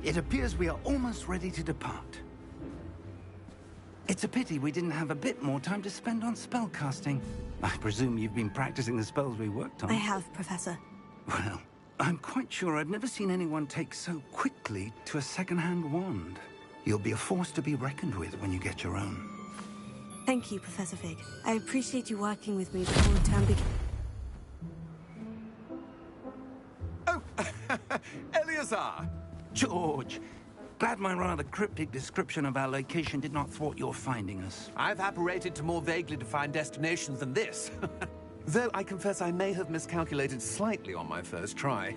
It appears we are almost ready to depart. It's a pity we didn't have a bit more time to spend on spellcasting. I presume you've been practicing the spells we worked on. I have, Professor. Well, I'm quite sure I've never seen anyone take so quickly to a second-hand wand. You'll be a force to be reckoned with when you get your own. Thank you, Professor Fig. I appreciate you working with me before the term begins. Oh, Eleazar! George! Glad my rather cryptic description of our location did not thwart your finding us. I've apparated to more vaguely defined destinations than this. Though I confess I may have miscalculated slightly on my first try.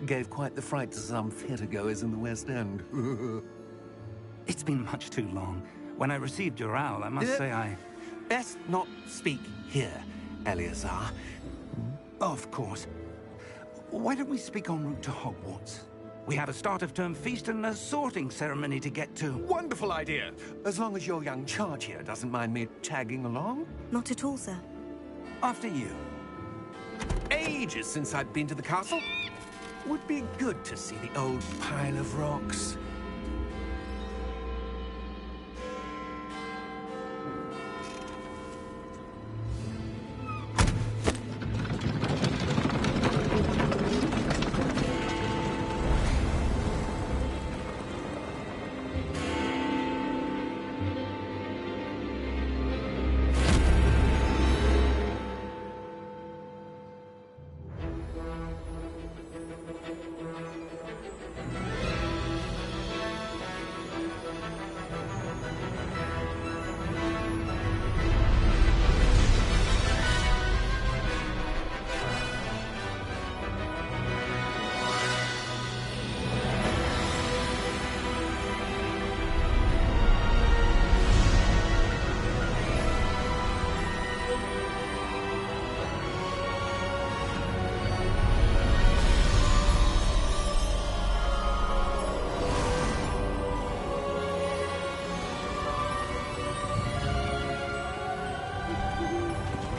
Gave quite the fright to some theatre-goers in the West End. It's been much too long. When I received your owl, I must say I... Best not speak here, Eleazar. Of course. Why don't we speak en route to Hogwarts? We have a start-of-term feast and a sorting ceremony to get to. Wonderful idea! As long as your young charge here doesn't mind me tagging along. Not at all, sir. After you. Ages since I've been to the castle. Would be good to see the old pile of rocks.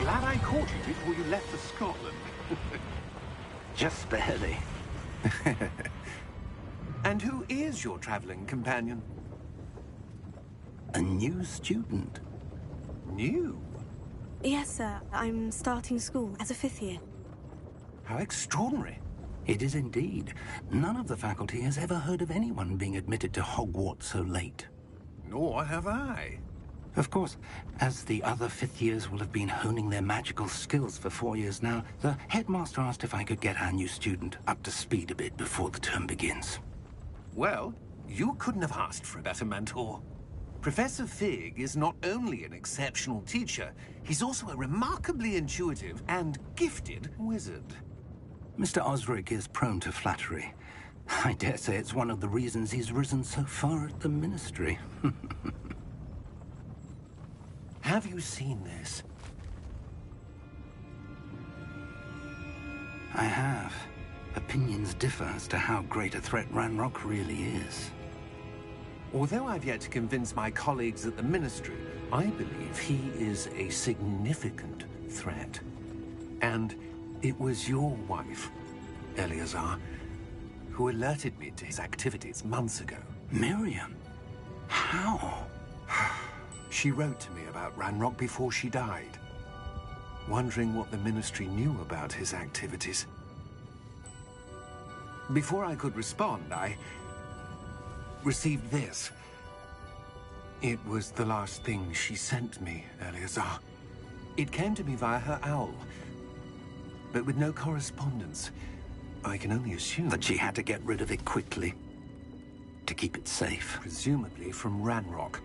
Glad I caught you before you left for Scotland. Just barely. And who is your traveling companion? A new student. New? Yes, sir. I'm starting school as a 5th year. How extraordinary. It is indeed. None of the faculty has ever heard of anyone being admitted to Hogwarts so late. Nor have I. Of course, as the other 5th years will have been honing their magical skills for 4 years now, the headmaster asked if I could get our new student up to speed a bit before the term begins. Well, you couldn't have asked for a better mentor. Professor Fig is not only an exceptional teacher, he's also a remarkably intuitive and gifted wizard. Mr. Osric is prone to flattery. I dare say it's one of the reasons he's risen so far at the Ministry. Have you seen this? I have. Opinions differ as to how great a threat Ranrock really is. Although I've yet to convince my colleagues at the Ministry, I believe he is a significant threat. And it was your wife, Eleazar, who alerted me to his activities months ago. Miriam? How? She wrote to me about Ranrock before she died, wondering what the Ministry knew about his activities. Before I could respond, I received this. It was the last thing she sent me, Eleazar. It came to me via her owl, but with no correspondence. I can only assume That she had to get rid of it quickly, to keep it safe. presumably from Ranrock.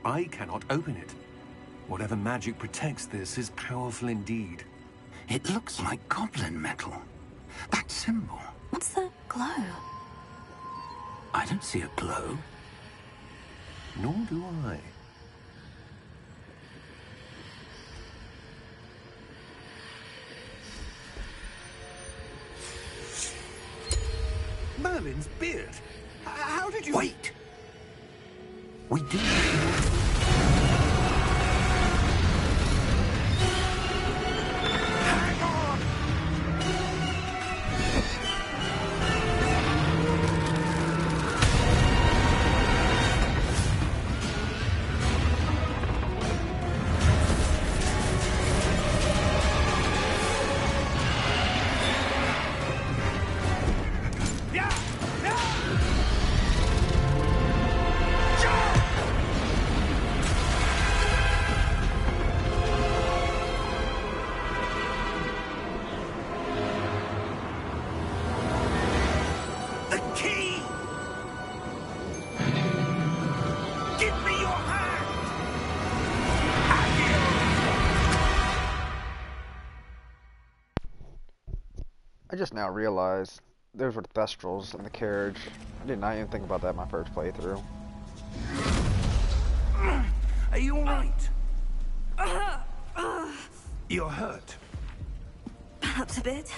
I cannot open it. Whatever magic protects this is powerful indeed. It looks like goblin metal. That symbol. What's the glow? I don't see a glow. Nor do I. Merlin's beard. How did you... Wait! We do... Hang on! I just now realized those were the Thestrals in the carriage. I did not even think about that in my first playthrough. Are you alright? You're hurt. Perhaps a bit.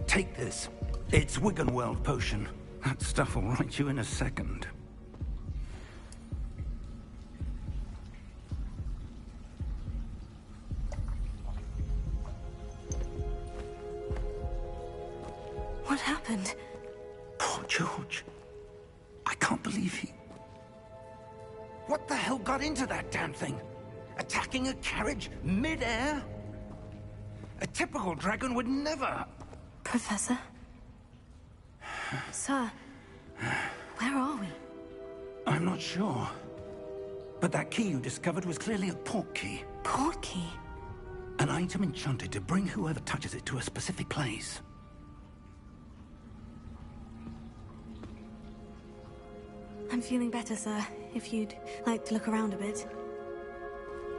Take this. It's Wiggenweld potion. That stuff will right you in a second. What happened? Poor George. I can't believe he... What the hell got into that damn thing? Attacking a carriage mid-air? A typical dragon would never... Professor? Sir, where are we? I'm not sure. But that key you discovered was clearly a port key. Port key? An item enchanted to bring whoever touches it to a specific place. I'm feeling better, sir. If you'd like to look around a bit.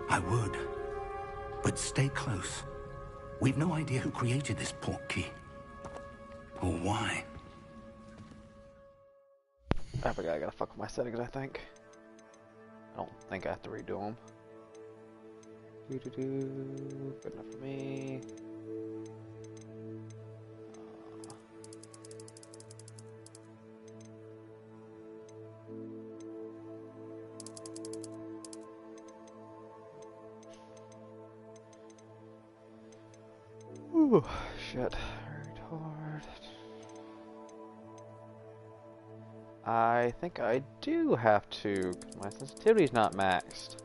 I would. But stay close. We've no idea who created this port key. Or why. I forgot I gotta fuck with my settings, I think. I don't think I have to redo them. Good enough for me. Ooh, shit. Retard. I think I do have to. My sensitivity's not maxed.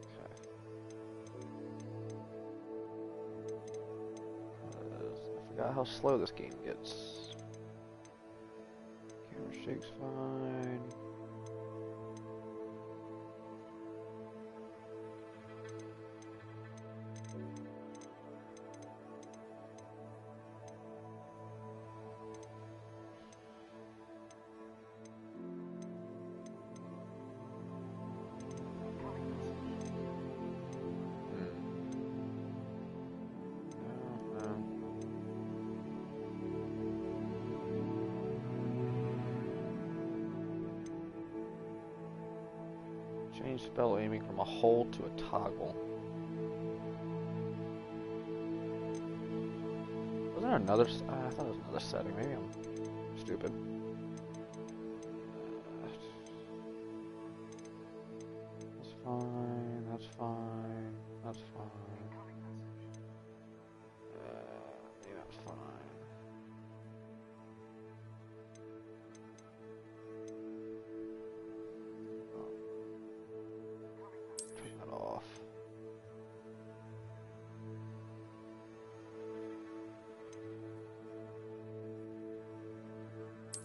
Okay. I forgot how slow this game gets. Camera shake's fine. Change spell aiming from a hold to a toggle. Was there another? I thought it was another setting. Maybe I'm stupid. That's fine. That's fine. That's fine. Maybe that's fine. Off.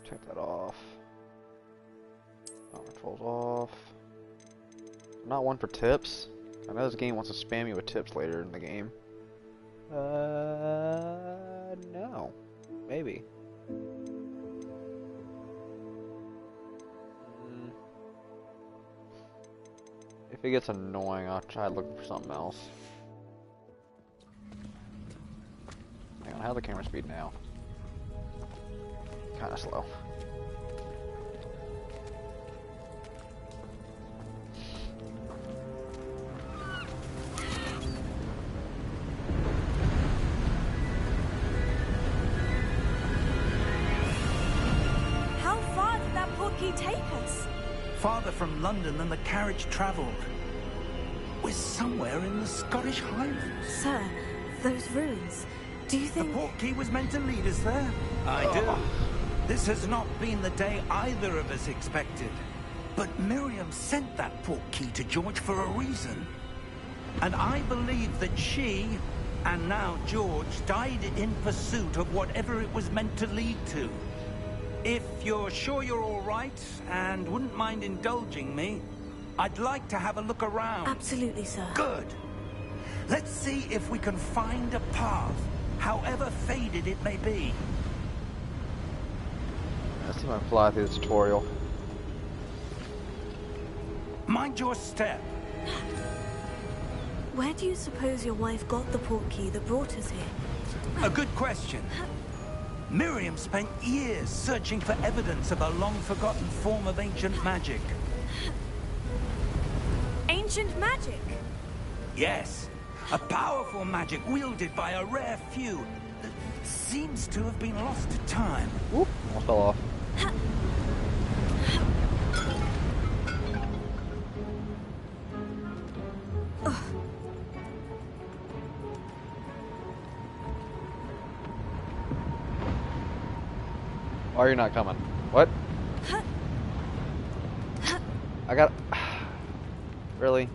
Check that off. Power controls off. Not one for tips. I know this game wants to spam you with tips later in the game. No. Maybe. If it gets annoying, I'll try looking for something else. Hang on, how's the camera speed now? Kinda slow. How far did that port key take us? Farther from London than the carriage travelled. We're somewhere in the Scottish Highlands. Sir, those ruins. Do you think... The port key was meant to lead us there? I do. This has not been the day either of us expected. But Miriam sent that port key to George for a reason. And I believe that she, and now George, died in pursuit of whatever it was meant to lead to. If you're sure you're all right, and wouldn't mind indulging me, I'd like to have a look around. Absolutely, sir. Good. Let's see if we can find a path, however faded it may be. Let's see if I can fly through the tutorial. Mind your step. Where do you suppose your wife got the portkey that brought us here? A good question. Miriam spent years searching for evidence of a long-forgotten form of ancient magic. Ancient magic? Yes, a powerful magic wielded by a rare few that seems to have been lost to time. Whoop, almost fell off. Why are you not coming? What? I got... Really?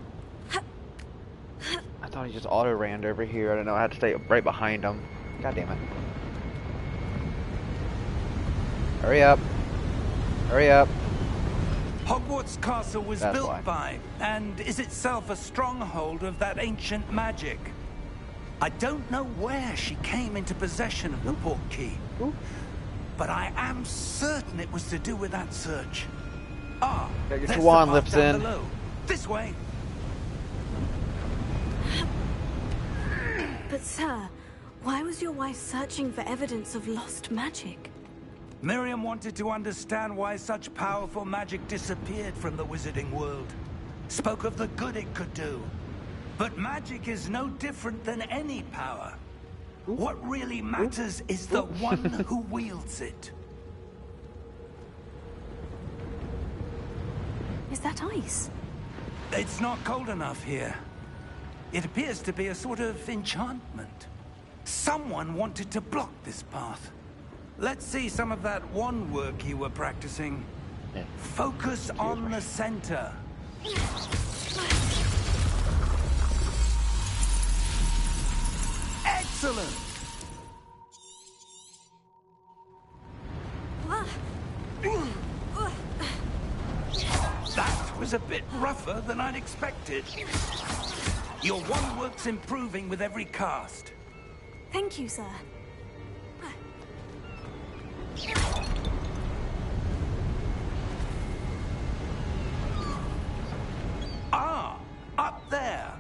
I thought he just auto-ran over here. I didn't know I had to stay right behind him. God damn it. Hurry up. Hurry up. Hogwarts Castle was built by, and is itself a stronghold of that ancient magic. I don't know where she came into possession of the portkey, but I am certain it was to do with that search. Ah, Gotta get there's your wand the path lifts down in. below. This way. But sir, why was your wife searching for evidence of lost magic? Miriam wanted to understand why such powerful magic disappeared from the wizarding world. Spoke of the good it could do. But magic is no different than any power. What really matters is the one who wields it. Is that ice? It's not cold enough here. It appears to be a sort of enchantment. Someone wanted to block this path. Let's see some of that wand work you were practicing. Yeah. Focus on the center. Excellent! That was a bit rougher than I'd expected. Your wand work's improving with every cast. Thank you, sir. Ah, up there.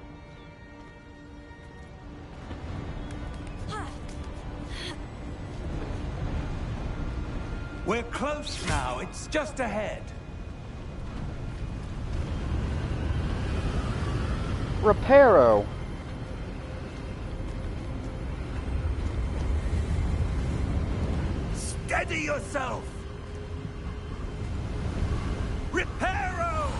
We're close now. It's just ahead. Reparo. Steady yourself. Reparo!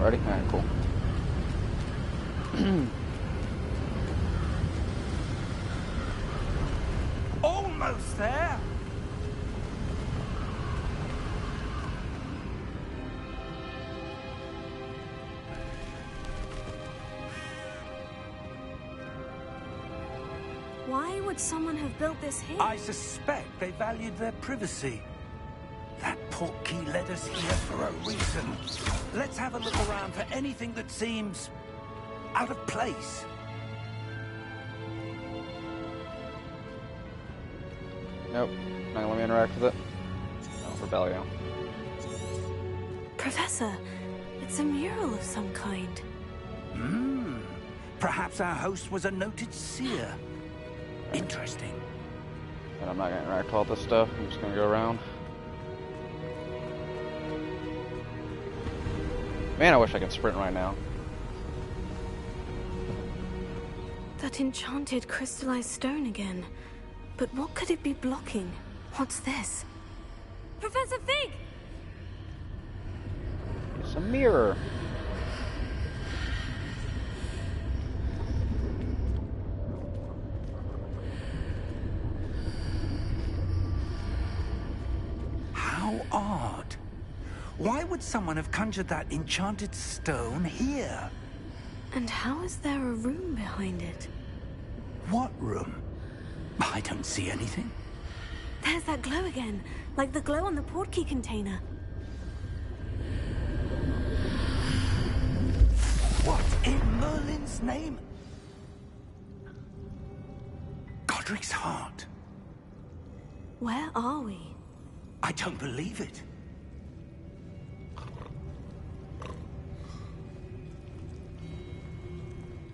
Ready? Alright, cool. Almost there. Why would someone have built this here? I suspect they valued their privacy. That portkey led us here for a reason. Let's have a look around for anything that seems out of place. Nope. Not gonna let me interact with it. No, Rebellion. Professor, it's a mural of some kind. Perhaps our host was a noted seer. Interesting. And I'm not gonna interact with all this stuff. I'm just gonna go around. Man, I wish I could sprint right now. That enchanted crystallized stone again. But what could it be blocking? What's this? Professor Fig! It's a mirror. How odd. Why would someone have conjured that enchanted stone here? And how is there a room behind it? What room? I don't see anything. There's that glow again, like the glow on the portkey container. What in Merlin's name? Godric's heart. Where are we? I don't believe it.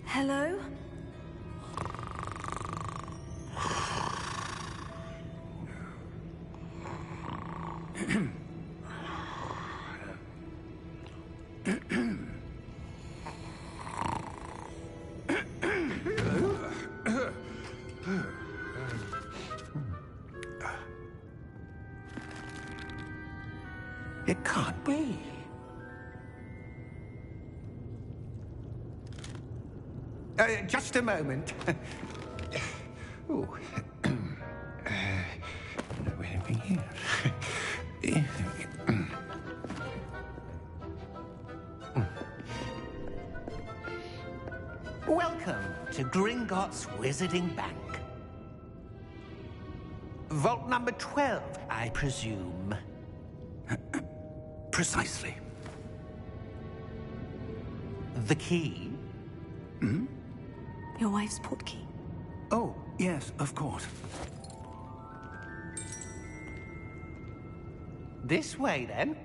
Hello? It can't be. Just a moment. Oh. Anything here? Welcome to Gringotts Wizarding Bank. Vault number 12, I presume. Precisely. The key? Hmm? Your wife's portkey. Oh, yes, of course. This way, then.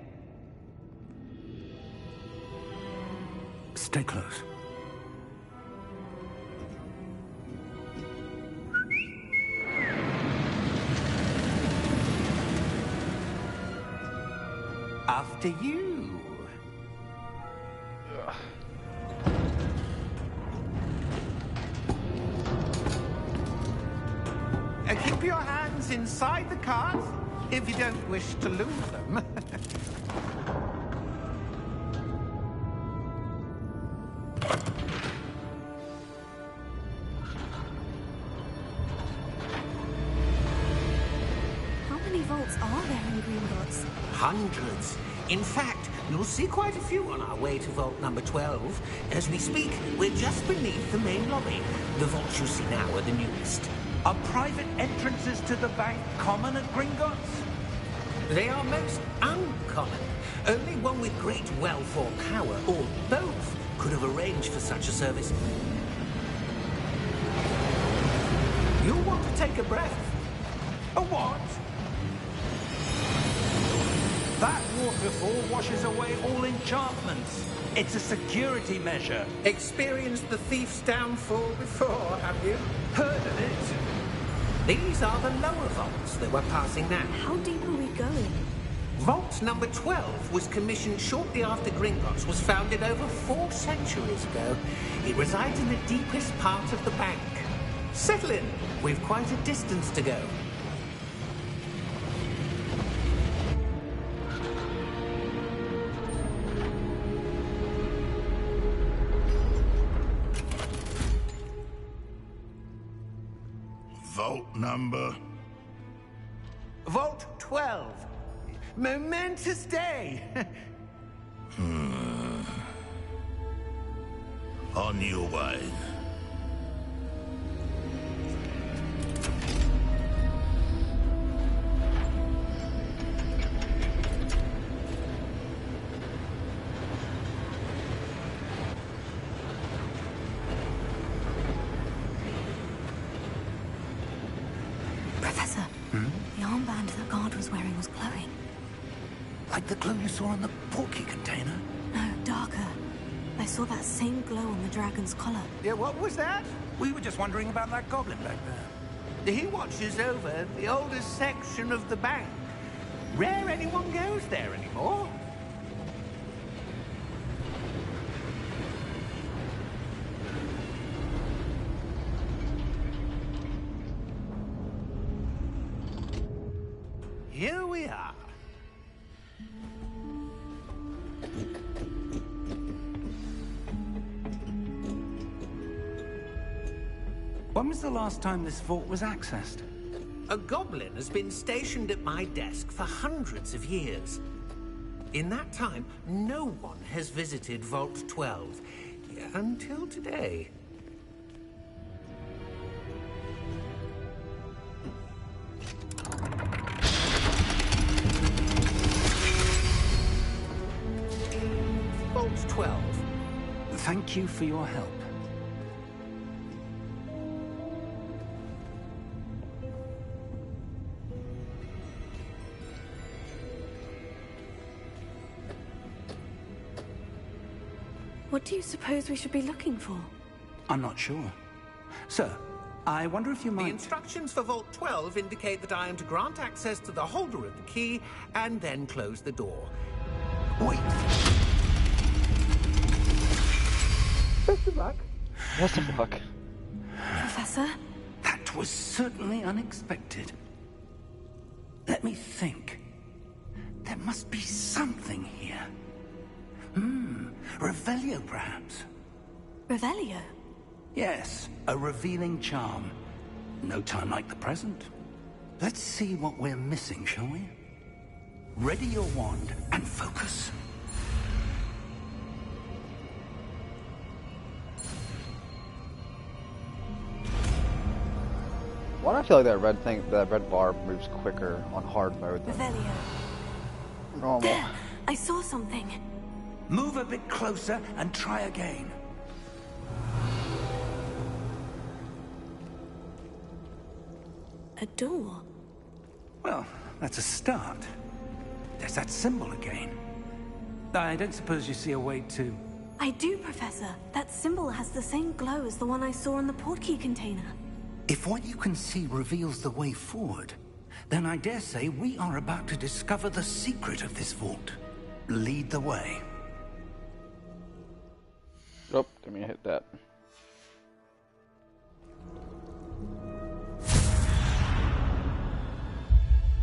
Stay close. After you. Keep your hands inside the cards if you don't wish to lose them. How many vaults are there in Gringotts? Hundreds. In fact, you'll see quite a few on our way to vault number 12. As we speak, we're just beneath the main lobby. The vaults you see now are the newest. Are private entrances to the bank common at Gringotts? They are most uncommon. Only one with great wealth or power, or both, could have arranged for such a service. You'll want to take a breath. A what? That waterfall washes away all enchantments. It's a security measure. Experienced the thief's downfall before, have you? Heard of it? These are the lower vaults that we're passing now. How deep are we going? Vault number 12 was commissioned shortly after Gringotts was founded over 4 centuries ago. It resides in the deepest part of the bank. Settle in. We've quite a distance to go. Vault number? Vault 12. Momentous day. On your way. Professor, the armband that guard was wearing was glowing. Like the glow you saw on the portkey container? No, darker. I saw that same glow on the dragon's collar. Yeah, what was that? We were just wondering about that goblin back there. He watches over the oldest section of the bank. Rare anyone goes there anymore. Here we are. When was the last time this vault was accessed? A goblin has been stationed at my desk for hundreds of years. In that time, no one has visited Vault 12 until today. Vault 12. Thank thank you for your help. What do you suppose we should be looking for? I'm not sure. Sir, I wonder if you The might... instructions for Vault 12 indicate that I am to grant access to the holder of the key and then close the door. Wait! Best of luck. Best of luck. Professor? That was certainly unexpected. Let me think. There must be something here. Revelio, perhaps? Revelio? Yes, a revealing charm. No time like the present. Let's see what we're missing, shall we? Ready your wand and focus. Why do I feel like that red bar moves quicker on hard mode than Revelio. normal? There! I saw something. Move a bit closer and try again. A door. Well, that's a start. There's that symbol again. I don't suppose you see a way to... I do, Professor. That symbol has the same glow as the one I saw on the portkey container. If what you can see reveals the way forward, then I dare say we are about to discover the secret of this vault. Lead the way. Oh, didn't mean to hit that.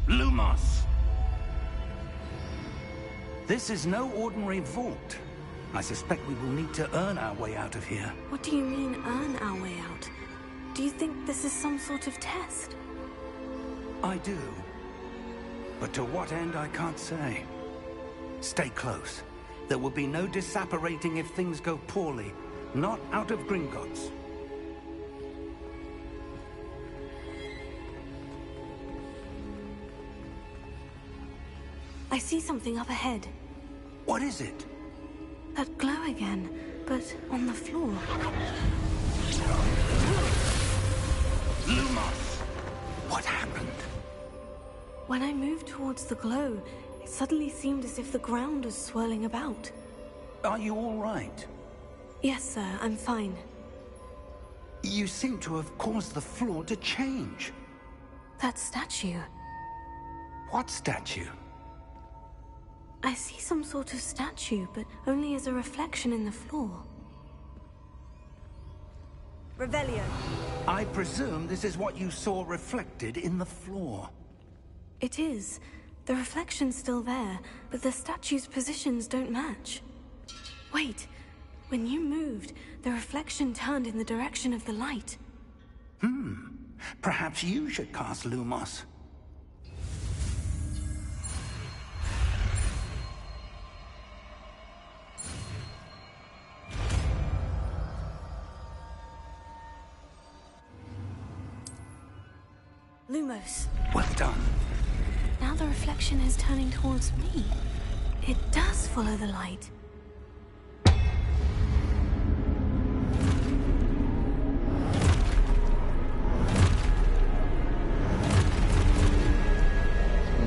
Lumos! This is no ordinary vault. I suspect we will need to earn our way out of here. What do you mean, earn our way out? Do you think this is some sort of test? I do. But to what end, I can't say. Stay close. There will be no disapparating if things go poorly. Not out of Gringotts. I see something up ahead. What is it? That glow again, but on the floor. Lumos! What happened? When I moved towards the glow, it suddenly seemed as if the ground was swirling about. Are you all right? Yes, sir, I'm fine. You seem to have caused the floor to change. That statue. What statue? I see some sort of statue, but only as a reflection in the floor. Revelio. I presume this is what you saw reflected in the floor. It is. The reflection's still there, but the statue's positions don't match. Wait. When you moved, the reflection turned in the direction of the light. Perhaps you should cast Lumos. Lumos. Well done. Now the reflection is turning towards me. It does follow the light.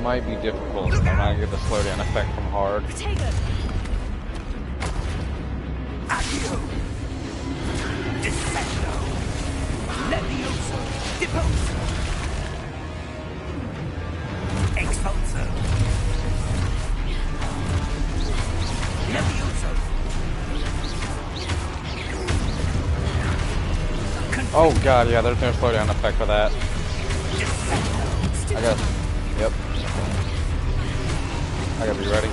Might be difficult. I might get the slowdown effect from hard. Protego! Accio! Defendo! Levioso! Deposo! Expulso! Levioso! Oh god, yeah, there's no slowdown effect for that. I got... Yep. I gotta be ready.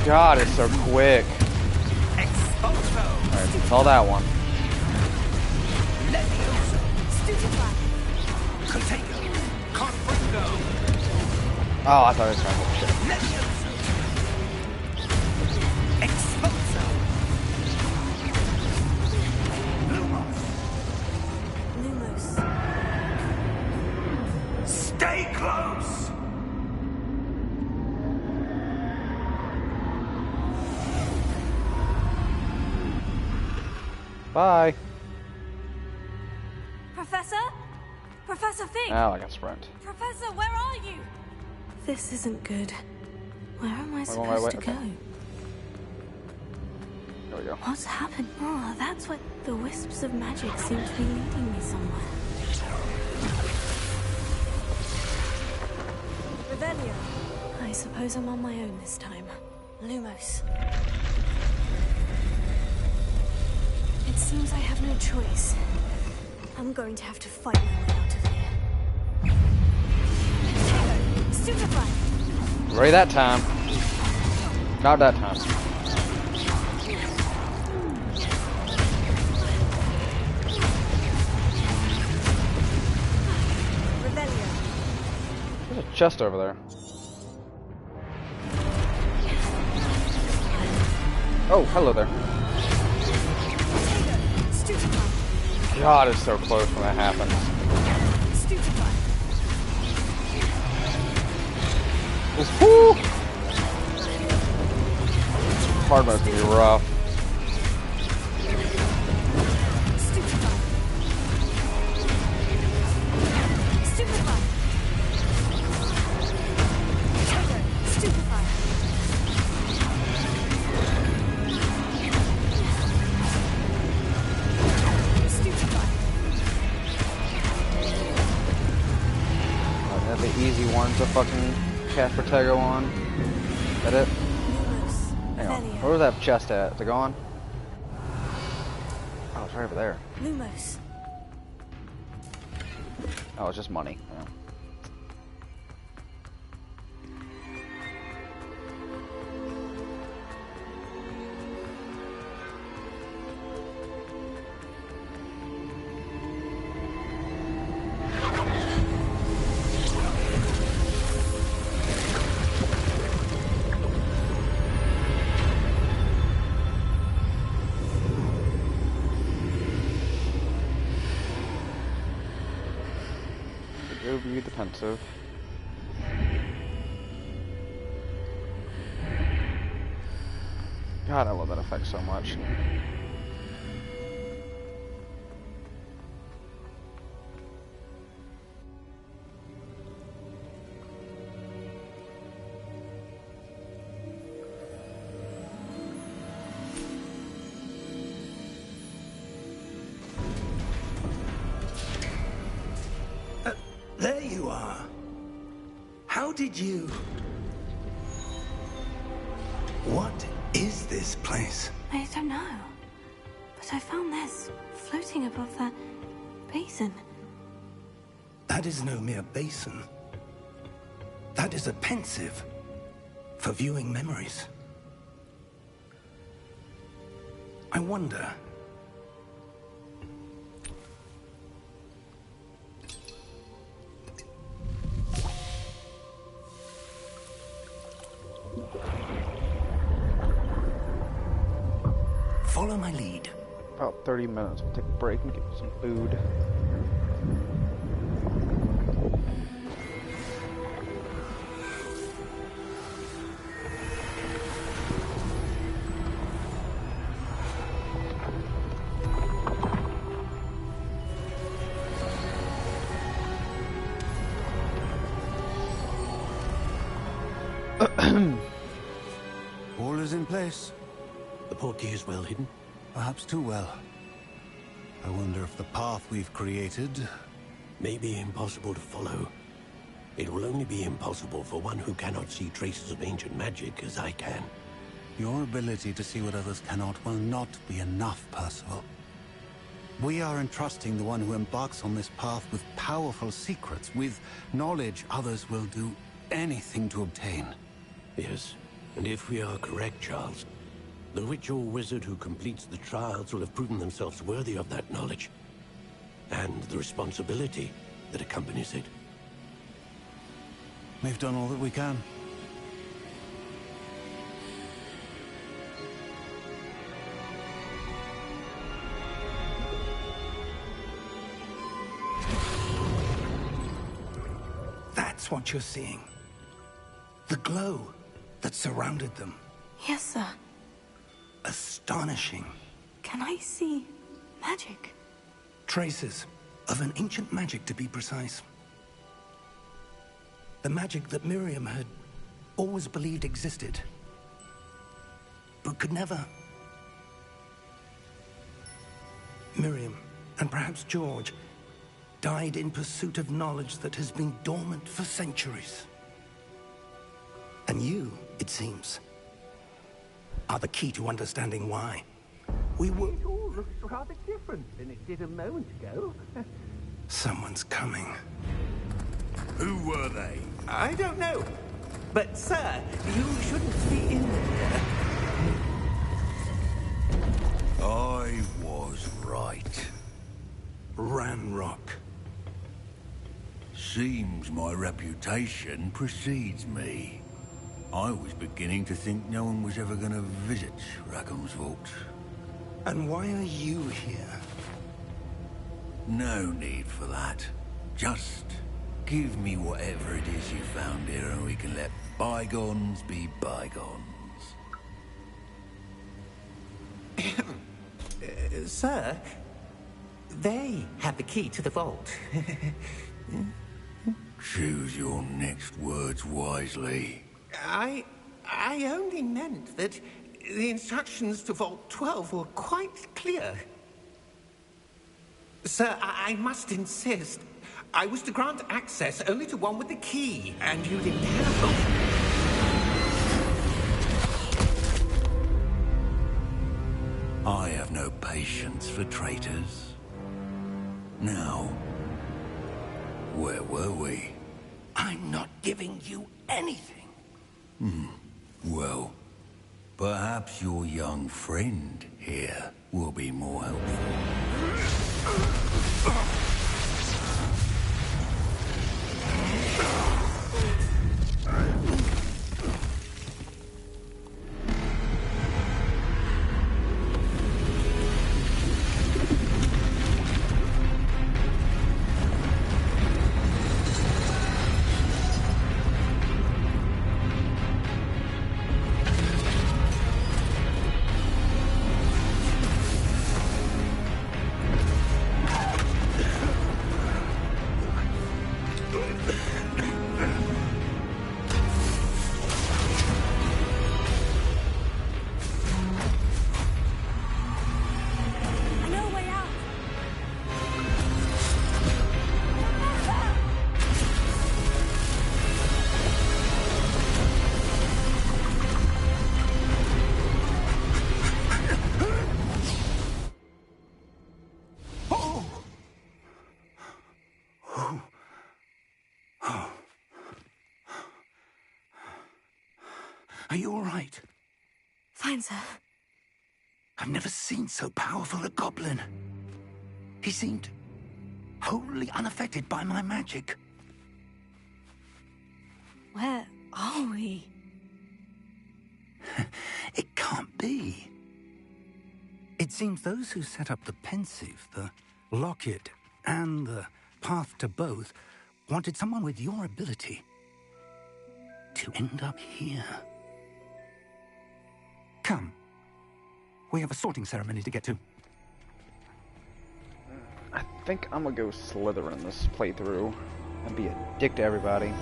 God, it's so quick. Alright, saw that one. Oh, I thought it was trying to shit. Lumos. Stay close! Bye. Professor? Professor Fig! Oh, I got sprint. Professor, where are you? This isn't good. Where am I supposed to go? There we go. What's happened? Oh, that's what the wisps of magic seem to be leading me somewhere. Revelio. I suppose I'm on my own this time. Lumos. It seems I have no choice. I'm going to have to fight my way out of here. Stupefy! Ready that time. Not that time. Revelio. There's a chest over there. Oh, hello there. Stupefy. God, it's so close when that happens. Stupefy. Woo! Hard mode's gonna be rough. Stupefy. Stupefy. Stupefy. That's the easy one to fucking cast Protego on. Is that it? Hang on. Where was that chest at? Is it gone? Oh, it's right over there. Lumos. Oh, it's just money. Yeah. Be defensive. God, I love that effect so much. There you are. How did you... What is this place? I don't know. But I found this floating above that basin. That is no mere basin. That is a pensive for viewing memories. I wonder... Follow my lead. About 30 minutes. We'll take a break and get some food. All is in place. The portkey is well hidden. Perhaps too well. I wonder if the path we've created... May be impossible to follow. It will only be impossible for one who cannot see traces of ancient magic as I can. Your ability to see what others cannot will not be enough, Percival. We are entrusting the one who embarks on this path with powerful secrets, with knowledge others will do anything to obtain. Yes, and if we are correct, Charles, the witch or wizard who completes the trials will have proven themselves worthy of that knowledge, and the responsibility that accompanies it. We've done all that we can. That's what you're seeing. The glow that surrounded them. Yes, sir. Astonishing. Can I see Magic. Traces of an ancient magic, to be precise. The magic that Miriam had always believed existed, but could never. Miriam, and perhaps George, died in pursuit of knowledge that has been dormant for centuries. And you, it seems, are the key to understanding why. We were... It all looks rather different than it did a moment ago. Someone's coming. Who were they? I don't know. But, sir, you shouldn't be in there. I was right. Ranrock. Seems my reputation precedes me. I was beginning to think no one was ever going to visit Rackham's vault. And why are you here? No need for that. Just give me whatever it is you found here and we can let bygones be bygones. Sir, they have the key to the vault. Choose your next words wisely. I only meant that the instructions to Vault 12 were quite clear. Sir, I must insist. I was to grant access only to one with the key, and you didn't have. I have no patience for traitors. Now, where were we? I'm not giving you anything. Well, perhaps your young friend here will be more helpful. I know a way out. Are you all right? Fine, sir. I've never seen so powerful a goblin. He seemed wholly unaffected by my magic. Where are we? It can't be. It seems those who set up the Pensieve, the Locket, and the Path to Both wanted someone with your ability to end up here. Come. We have a sorting ceremony to get to. I think I'm gonna go Slytherin this playthrough and be a dick to everybody.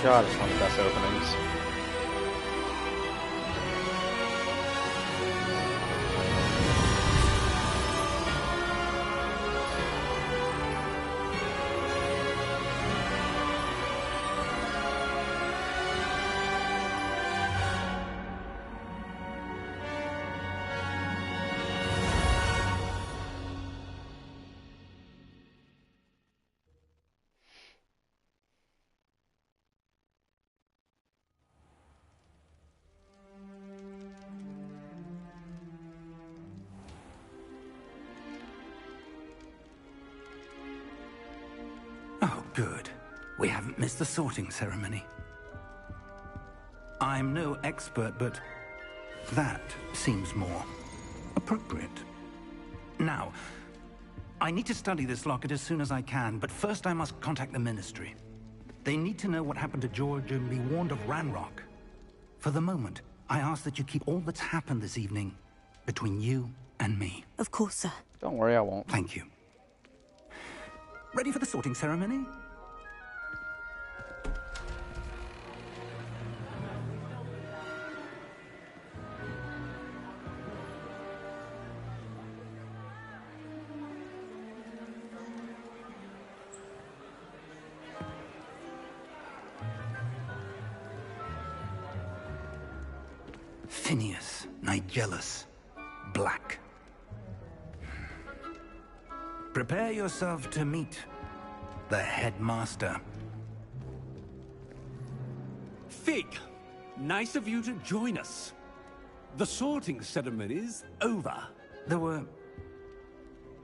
God, it's one of the best openings. Oh, good. We haven't missed the sorting ceremony. I'm no expert, but that seems more appropriate. Now, I need to study this locket as soon as I can, but first I must contact the Ministry. They need to know what happened to George and be warned of Ranrock. For the moment, I ask that you keep all that's happened this evening between you and me. Of course, sir. Don't worry, I won't. Thank you. Ready for the sorting ceremony? Phineas Nigellus Black. Prepare yourself to meet the headmaster. Fig, nice of you to join us. The sorting ceremony's over. There were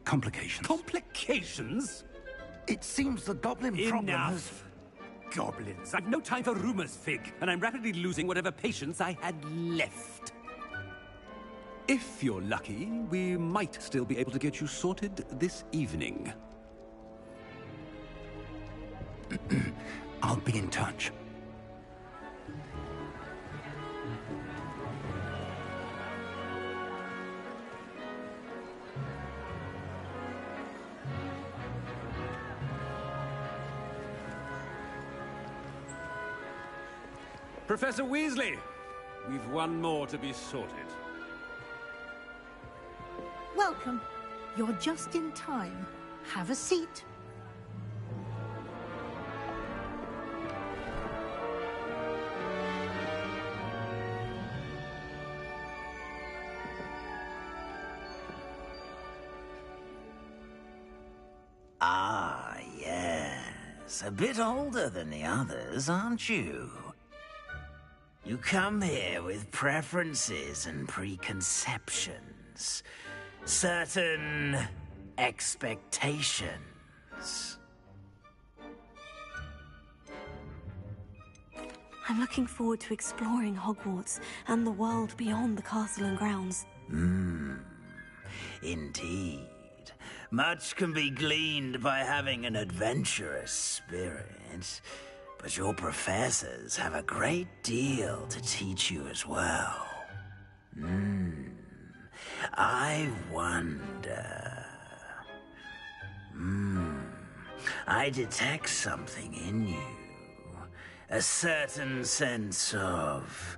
complications. Complications? It seems the goblin problem has... Enough. Goblins. I've no time for rumors, Fig, and I'm rapidly losing whatever patience I had left. If you're lucky, we might still be able to get you sorted this evening. I'll be in touch. Professor Weasley, we've one more to be sorted. Welcome. You're just in time. Have a seat. Ah, yes. A bit older than the others, aren't you? You come here with preferences and preconceptions. Certain expectations. I'm looking forward to exploring Hogwarts and the world beyond the castle and grounds. Indeed. Much can be gleaned by having an adventurous spirit, but your professors have a great deal to teach you as well. I wonder... I detect something in you. A certain sense of...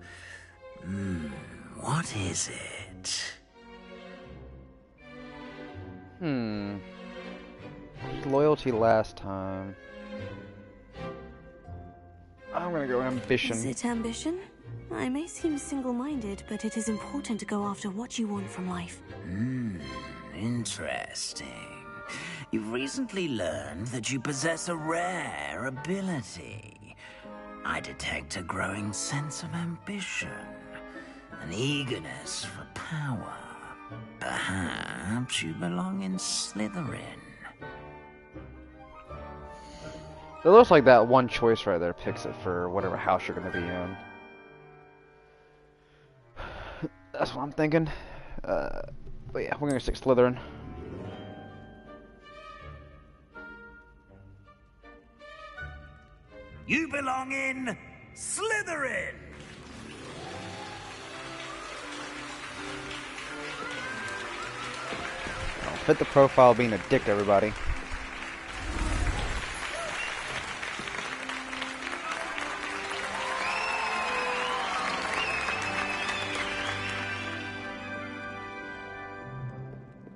what is it? Loyalty last time. I'm gonna go ambition. Is it ambition? I may seem single-minded, but it is important to go after what you want from life. Interesting. You've recently learned that you possess a rare ability. I detect a growing sense of ambition, an eagerness for power. Perhaps you belong in Slytherin. It looks like that one choice right there picks it for whatever house you're gonna be in. That's what I'm thinking. But yeah, we're gonna stick Slytherin. You belong in Slytherin! Don't fit the profile of being a dick to everybody.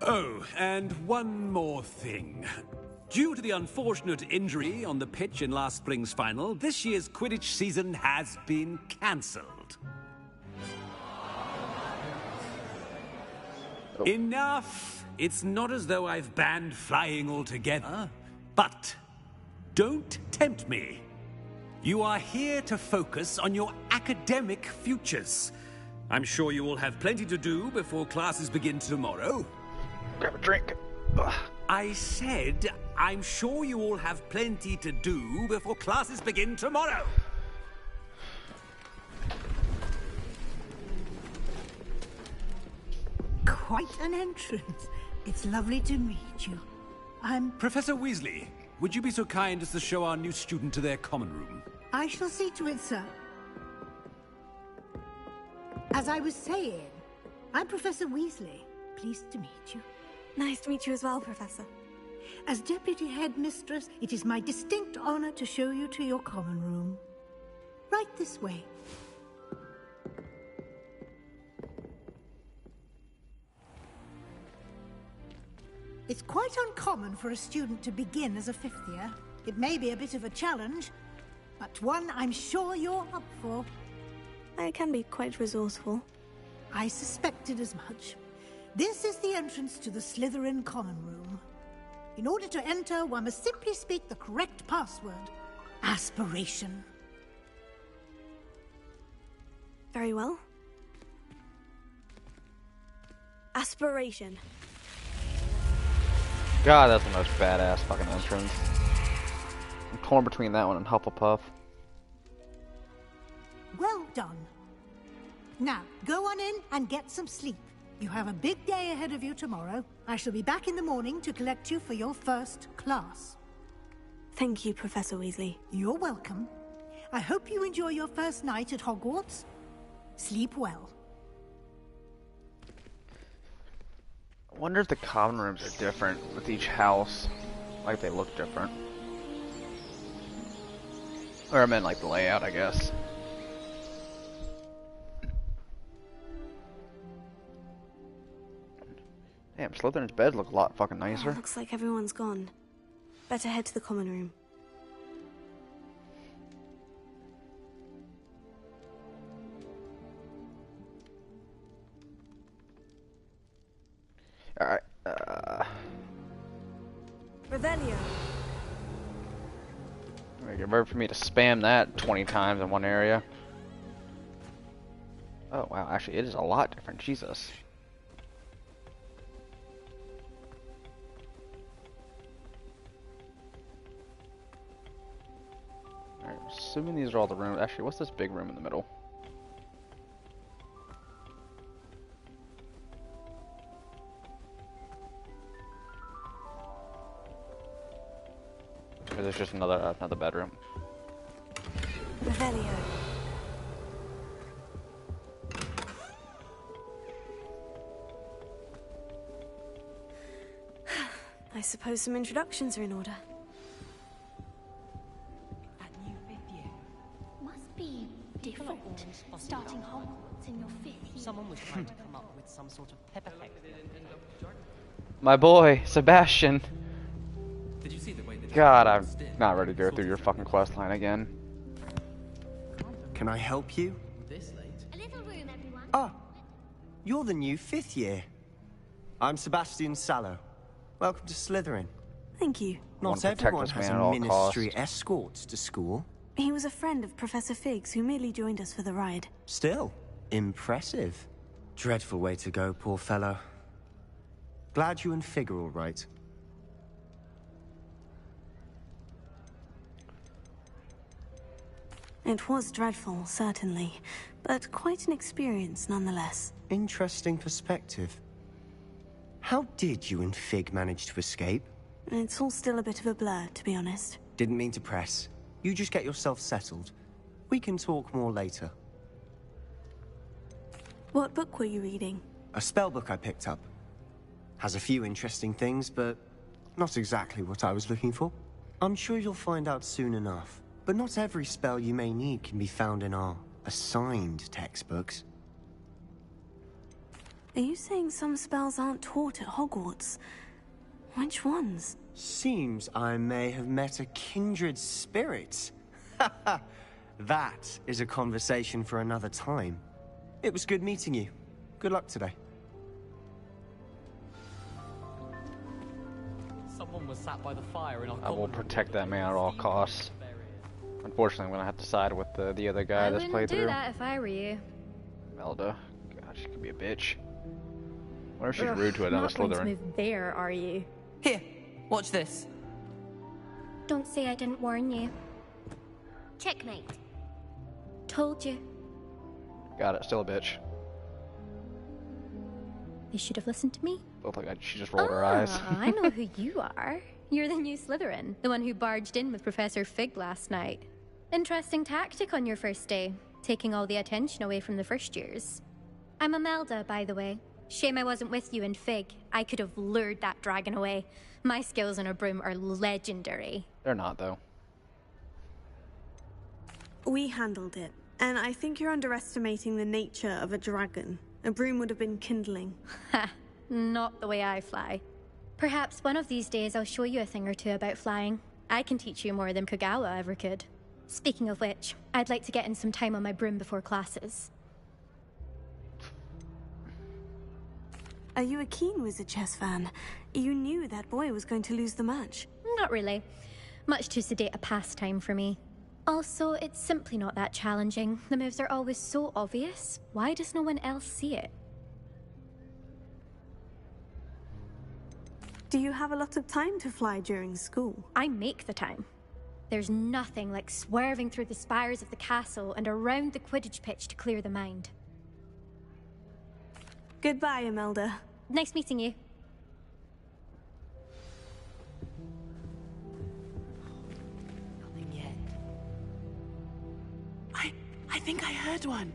Oh, and one more thing. Due to the unfortunate injury on the pitch in last spring's final, this year's Quidditch season has been cancelled. Enough! It's not as though I've banned flying altogether, but don't tempt me. You are here to focus on your academic futures. I'm sure you will have plenty to do before classes begin tomorrow. Grab a drink. Ugh. I said I'm sure you all have plenty to do before classes begin tomorrow. Quite an entrance. It's lovely to meet you. I'm... Professor Weasley, would you be so kind as to show our new student to their common room? I shall see to it, sir. As I was saying, I'm Professor Weasley. Pleased to meet you. Nice to meet you as well, Professor. As Deputy Headmistress, it is my distinct honor to show you to your common room. Right this way. It's quite uncommon for a student to begin as a fifth year. It may be a bit of a challenge, but one I'm sure you're up for. I can be quite resourceful. I suspected as much. This is the entrance to the Slytherin common room. In order to enter, one must simply speak the correct password. Aspiration. Very well. Aspiration. God, that's the most badass fucking entrance. I'm torn between that one and Hufflepuff. Well done. Now, go on in and get some sleep. You have a big day ahead of you tomorrow. I shall be back in the morning to collect you for your first class. Thank you, Professor Weasley. You're welcome. I hope you enjoy your first night at Hogwarts. Sleep well. I wonder if the common rooms are different with each house. Like they look different. Or I meant like the layout, I guess. Damn, Slytherin's beds look a lot fucking nicer. Looks like everyone's gone. Better head to the common room. Alright, Revelio. Remember for me to spam that 20 times in one area. Oh wow, actually it is a lot different, Jesus. Alright, assuming these are all the rooms. Actually, what's this big room in the middle? Or there's just another bedroom. Revelio. I suppose some introductions are in order. Must be different. Starting Hogwarts in your fifth year. Someone was trying to come up with some sort of pepper hex. My boy, Sebastian. Did you see the way that God, I'm not ready to go through your fucking quest line again. Can I help you? This late? A little room, everyone. Ah, you're the new fifth year. I'm Sebastian Sallow. Welcome to Slytherin. Thank you. Not everyone has a ministry escort to school. He was a friend of Professor Figgs who merely joined us for the ride. Still, impressive. Dreadful way to go, poor fellow. Glad you and Fig are all right. It was dreadful, certainly, but quite an experience nonetheless. Interesting perspective. How did you and Fig manage to escape? It's all still a bit of a blur, to be honest. Didn't mean to press. You just get yourself settled. We can talk more later. What book were you reading? A spell book I picked up. Has a few interesting things, but not exactly what I was looking for. I'm sure you'll find out soon enough. But not every spell you may need can be found in our assigned textbooks. Are you saying some spells aren't taught at Hogwarts? Which ones? Seems I may have met a kindred spirit. That is a conversation for another time. It was good meeting you. Good luck today. Someone was sat by the fire in our I will protect that man at all costs. Unfortunately, I'm gonna have to side with the other guy that's played through. I wouldn't do that if I were you. Melda. God, she could be a bitch. What if she's rude to another Not going to Slytherin? move there, are you? Here, Watch this. Don't say I didn't warn you. Checkmate. Told you. Got it. Still a bitch. You should have listened to me. Looked like she just rolled her eyes. I know who you are. You're the new Slytherin, the one who barged in with Professor Fig last night. Interesting tactic on your first day, taking all the attention away from the first years. I'm Imelda, by the way. Shame I wasn't with you in Fig. I could have lured that dragon away. My skills on a broom are legendary. They're not, though. We handled it, and I think you're underestimating the nature of a dragon. A broom would have been kindling. Ha! Not the way I fly. Perhaps one of these days I'll show you a thing or two about flying. I can teach you more than Kogawa ever could. Speaking of which, I'd like to get in some time on my broom before classes. Are you a keen Wizard Chess fan? You knew that boy was going to lose the match. Not really. Much too sedate a pastime for me. Also, it's simply not that challenging. The moves are always so obvious. Why does no one else see it? Do you have a lot of time to fly during school? I make the time. There's nothing like swerving through the spires of the castle and around the Quidditch pitch to clear the mind. Goodbye, Imelda. Nice meeting you. Nothing yet. I think I heard one.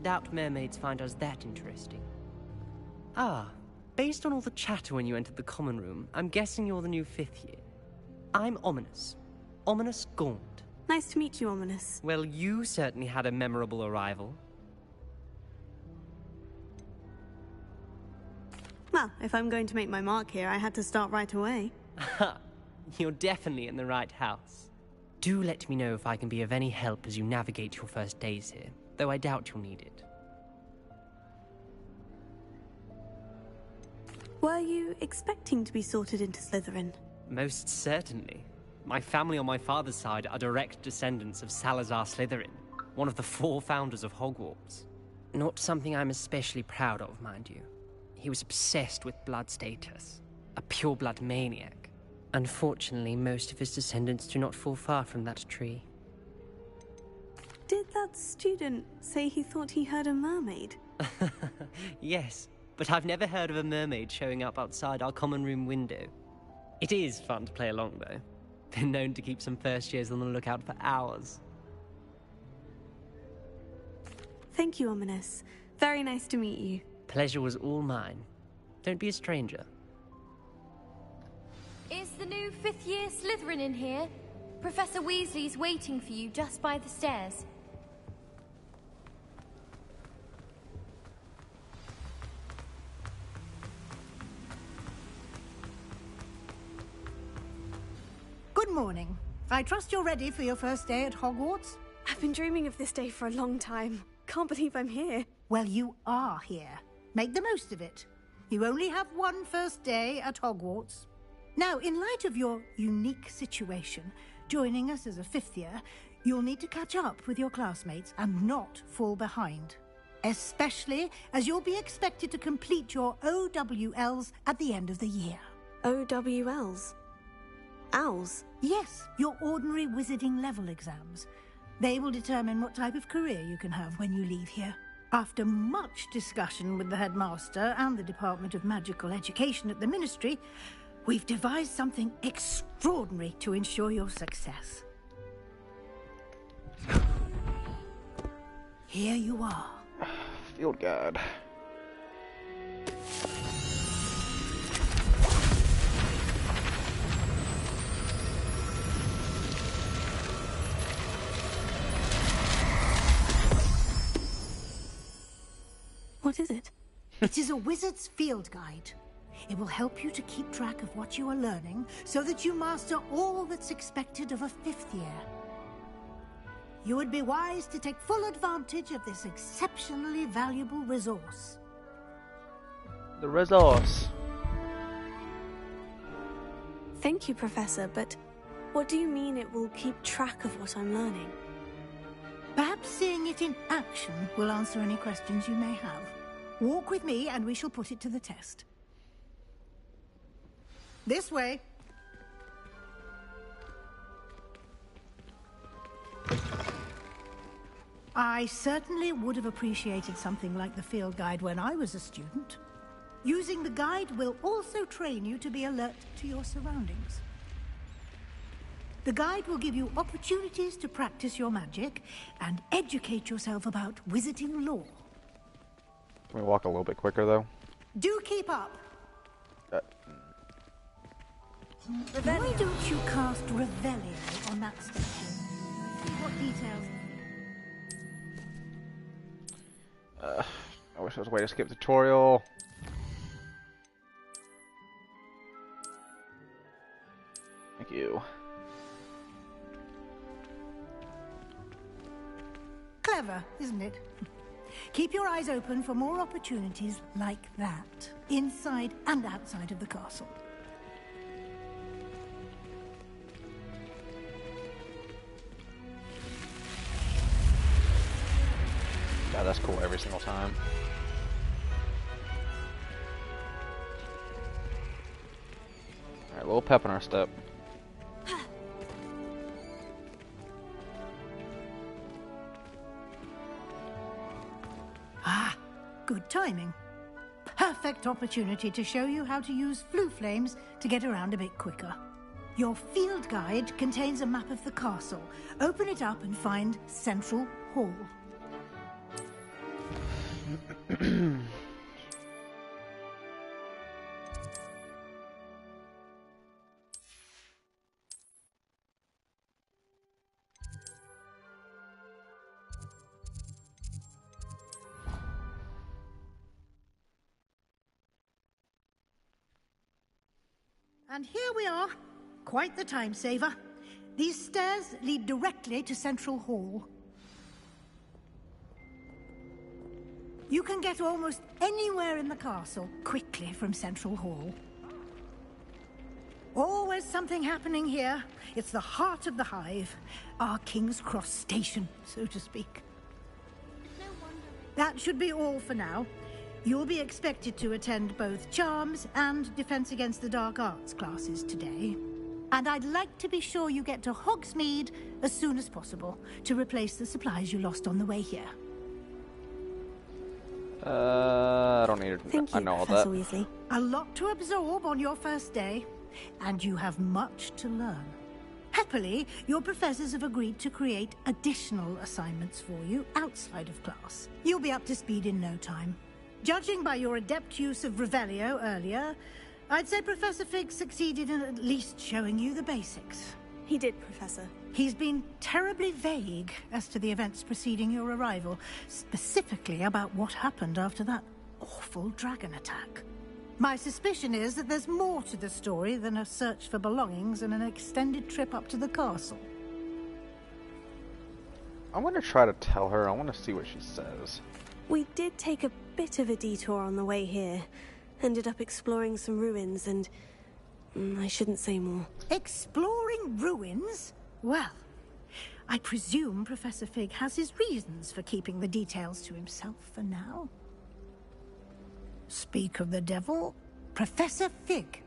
Doubt mermaids find us that interesting. Ah, based on all the chatter when you entered the common room, I'm guessing you're the new 5th year. I'm Ominous. Ominous Gaunt. Nice to meet you, Ominous. Well, you certainly had a memorable arrival. Well, if I'm going to make my mark here, I had to start right away. Ha! You're definitely in the right house. Do let me know if I can be of any help as you navigate your first days here, though I doubt you'll need it. Were you expecting to be sorted into Slytherin? Most certainly. My family on my father's side are direct descendants of Salazar Slytherin, one of the 4 founders of Hogwarts. Not something I'm especially proud of, mind you. He was obsessed with blood status, a pure-blood maniac. Unfortunately, most of his descendants do not fall far from that tree. Did that student say he thought he heard a mermaid? Yes, but I've never heard of a mermaid showing up outside our common room window. It is fun to play along, though. Been known to keep some first years on the lookout for hours. Thank you, Ominous. Very nice to meet you. Pleasure was all mine. Don't be a stranger. Is the new 5th year Slytherin in here? Professor Weasley's waiting for you just by the stairs. Good morning. I trust you're ready for your first day at Hogwarts? I've been dreaming of this day for a long time. Can't believe I'm here. Well, you are here. Make the most of it. You only have one first day at Hogwarts. Now, in light of your unique situation, joining us as a 5th year, you'll need to catch up with your classmates and not fall behind. Especially as you'll be expected to complete your OWLs at the end of the year. OWLs? Owls? Yes, your ordinary wizarding level exams. They will determine what type of career you can have when you leave here. After much discussion with the headmaster and the Department of Magical Education at the Ministry, we've devised something extraordinary to ensure your success. Here you are. Field guide. What is it? It is a wizard's field guide. It will help you to keep track of what you are learning so that you master all that's expected of a 5th year. You would be wise to take full advantage of this exceptionally valuable resource. The resource. Thank you, Professor, but what do you mean it will keep track of what I'm learning? Perhaps seeing it in action will answer any questions you may have. Walk with me and we shall put it to the test. This way. I certainly would have appreciated something like the field guide when I was a student. Using the guide will also train you to be alert to your surroundings. The guide will give you opportunities to practice your magic and educate yourself about wizarding lore. Can we walk a little bit quicker, though? Do keep up. Why don't you cast Revelio on that statue? See what details. I wish there was a way to skip tutorial. Thank you. Clever, isn't it? Keep your eyes open for more opportunities like that, inside and outside of the castle. Yeah, that's cool every single time. Alright, a little pep in our step. Ah, good timing. Perfect opportunity to show you how to use flue flames to get around a bit quicker. Your field guide contains a map of the castle. Open it up and find Central Hall. And here we are. Quite the time saver. These stairs lead directly to Central Hall. You can get almost anywhere in the castle quickly from Central Hall. Always something happening here. It's the heart of the Hive. Our King's Cross station, so to speak. That should be all for now. You'll be expected to attend both Charms and Defense Against the Dark Arts classes today. And I'd like to be sure you get to Hogsmeade as soon as possible to replace the supplies you lost on the way here. I don't need to. I know all that. Weasley. A lot to absorb on your first day, and you have much to learn. Happily, your professors have agreed to create additional assignments for you outside of class. You'll be up to speed in no time. Judging by your adept use of Revelio earlier, I'd say Professor Fig succeeded in at least showing you the basics. He did, Professor. He's been terribly vague as to the events preceding your arrival, specifically about what happened after that awful dragon attack. My suspicion is that there's more to the story than a search for belongings and an extended trip up to the castle. I'm gonna try to tell her. I want to see what she says. We did take a bit of a detour on the way here. Ended up exploring some ruins and... I shouldn't say more. Exploring ruins? Well, I presume Professor Fig has his reasons for keeping the details to himself for now. Speak of the devil, Professor Fig.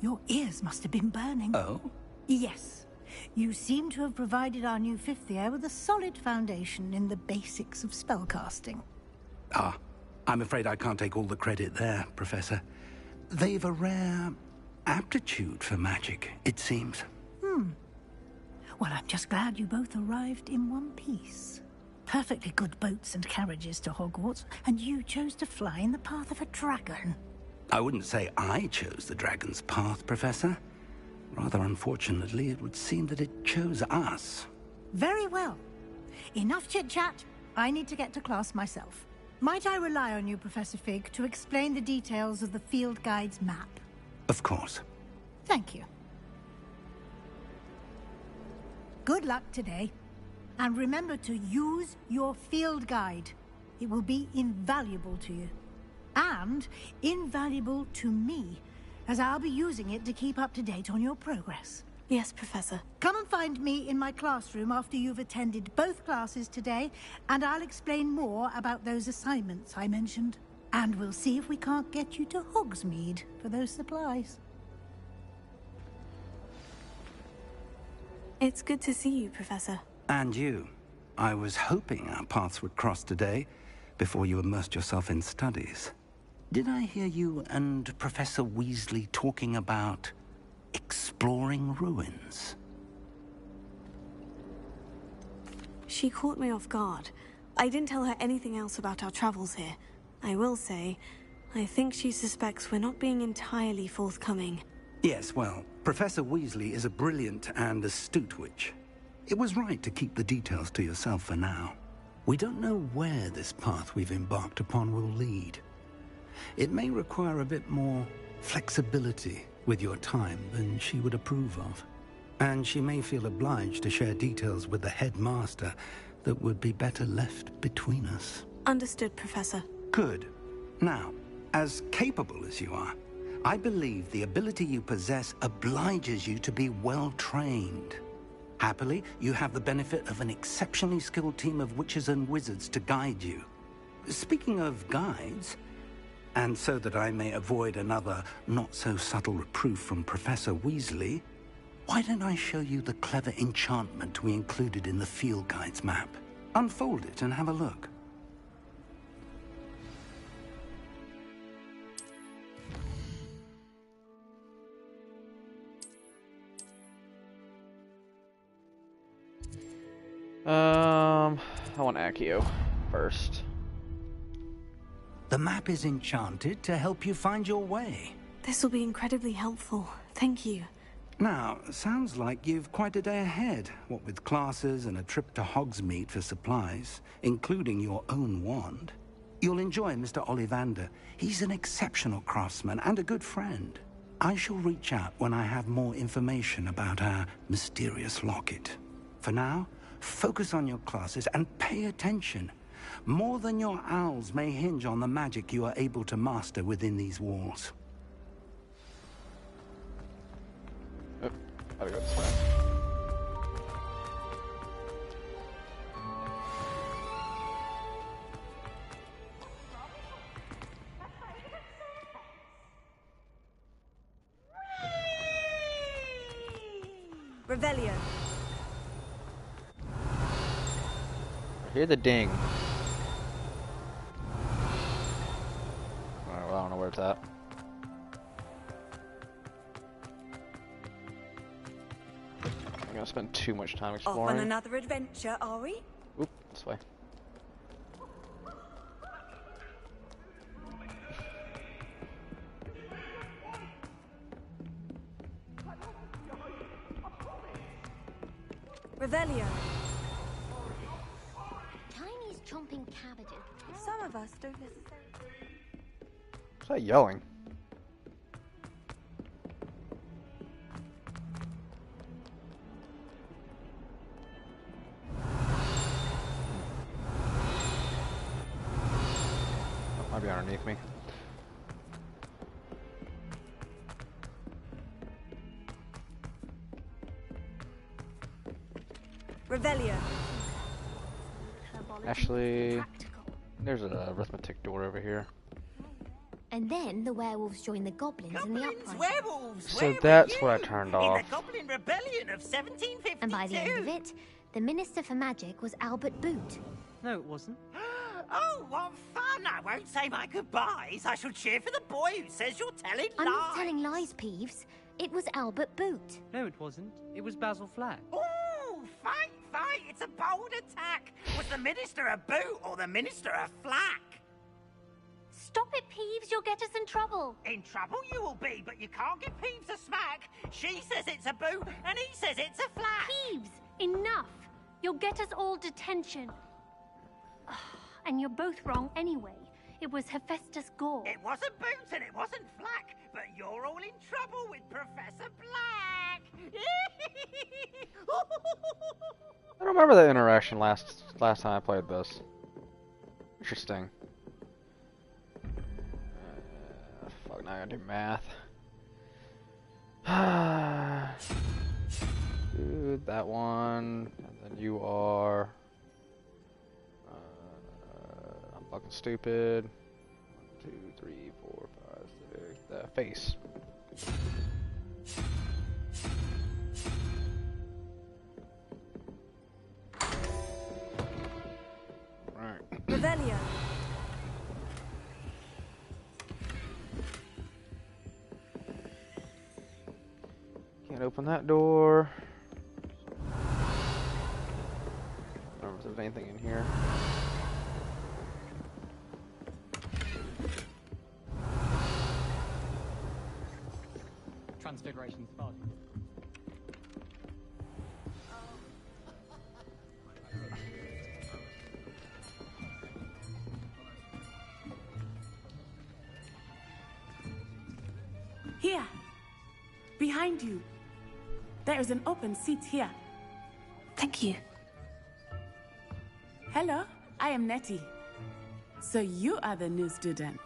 Your ears must have been burning. Oh? Yes. You seem to have provided our new fifth year with a solid foundation in the basics of spellcasting. Ah, I'm afraid I can't take all the credit there, Professor. They've a rare aptitude for magic, it seems. Well, I'm just glad you both arrived in one piece. Perfectly good boats and carriages to Hogwarts, and you chose to fly in the path of a dragon. I wouldn't say I chose the dragon's path, Professor. Rather unfortunately, it would seem that it chose us. Very well. Enough chit-chat. I need to get to class myself. Might I rely on you, Professor Fig, to explain the details of the field guide's map? Of course. Thank you. Good luck today. And remember to use your field guide. It will be invaluable to you. And invaluable to me, as I'll be using it to keep up to date on your progress. Yes, Professor. Come and find me in my classroom after you've attended both classes today, and I'll explain more about those assignments I mentioned. And we'll see if we can't get you to Hogsmeade for those supplies. It's good to see you, Professor. And you. I was hoping our paths would cross today, before you immersed yourself in studies. Did I hear you and Professor Weasley talking about exploring ruins? She caught me off guard. I didn't tell her anything else about our travels here. I will say, I think she suspects we're not being entirely forthcoming. Yes, well, Professor Weasley is a brilliant and astute witch. It was right to keep the details to yourself for now. We don't know where this path we've embarked upon will lead. It may require a bit more flexibility with your time than she would approve of. And she may feel obliged to share details with the headmaster that would be better left between us. Understood, Professor. Good. Now, as capable as you are, I believe the ability you possess obliges you to be well trained. Happily, you have the benefit of an exceptionally skilled team of witches and wizards to guide you. Speaking of guides, and so that I may avoid another not-so-subtle reproof from Professor Weasley, why don't I show you the clever enchantment we included in the field guide's map? Unfold it and have a look. I want Accio first. The map is enchanted to help you find your way. This will be incredibly helpful. Thank you. Now, sounds like you've quite a day ahead, what with classes and a trip to Hogsmeade for supplies, including your own wand. You'll enjoy Mr. Ollivander. He's an exceptional craftsman and a good friend. I shall reach out when I have more information about our mysterious locket. For now, focus on your classes and pay attention. More than your owls may hinge on the magic you are able to master within these walls. Oh, gotta go this way. Revelio. I hear the ding. Alright, well, I don't know where it's at. I'm gonna spend too much time exploring. Off on another adventure, are we? Oop, this way. Revelio. Chinese chomping cabbages. Some of us don't necessarily. What's that yelling? Oh, might be underneath me. Revelio. Actually, there's an arithmetic door over here. And then the werewolves join the goblins in the uprising. Werewolves! So that's what I turned off. In the Goblin Rebellion of 1752. And by the end of it, the Minister for Magic was Albert Boot. No, it wasn't. Oh, what fun! I won't say my goodbyes. I shall cheer for the boy who says you're telling I'm lies. not telling lies, Peeves. It was Albert Boot. No, it wasn't. It was Basil Flack. Ooh, fight, fight! It's a bold attack. Was the Minister a boot or the Minister a flack? Stop it, Peeves. You'll get us in trouble. In trouble you will be, but you can't give Peeves a smack. She says it's a boot, and he says it's a flack. Peeves, enough. You'll get us all detention. And you're both wrong anyway. It was Hephaestus Gore. It wasn't boot and it wasn't flack, but you're all in trouble with Professor Black. I don't remember that interaction last time I played this. Interesting. Fuck, now I gotta do math. Do that one, and then you are. I'm fucking stupid. 1, 2, 3, 4, 5, 6. The face. Revelio. Can't open that door. I don't know if there's anything in here. Transfiguration spot. Here, behind you. There is an open seat here. Thank you. Hello, I am Nettie. So you are the new student.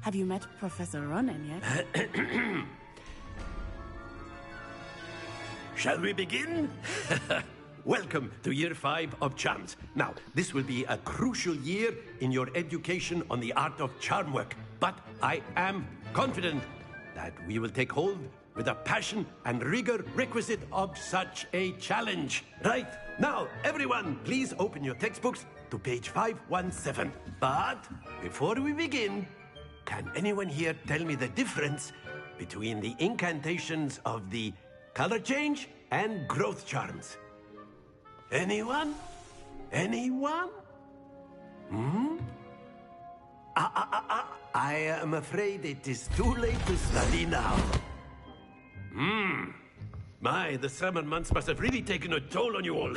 Have you met Professor Ronen yet? Shall we begin? Welcome to Year 5 of Charms. Now, this will be a crucial year in your education on the art of charm work, but I am confident that we will take hold with the passion and rigor requisite of such a challenge. Right, now, everyone, please open your textbooks to page 517. But before we begin, can anyone here tell me the difference between the incantations of the color change and growth charms? Anyone? Anyone? I am afraid it is too late to study now. My, the summer months must have really taken a toll on you all.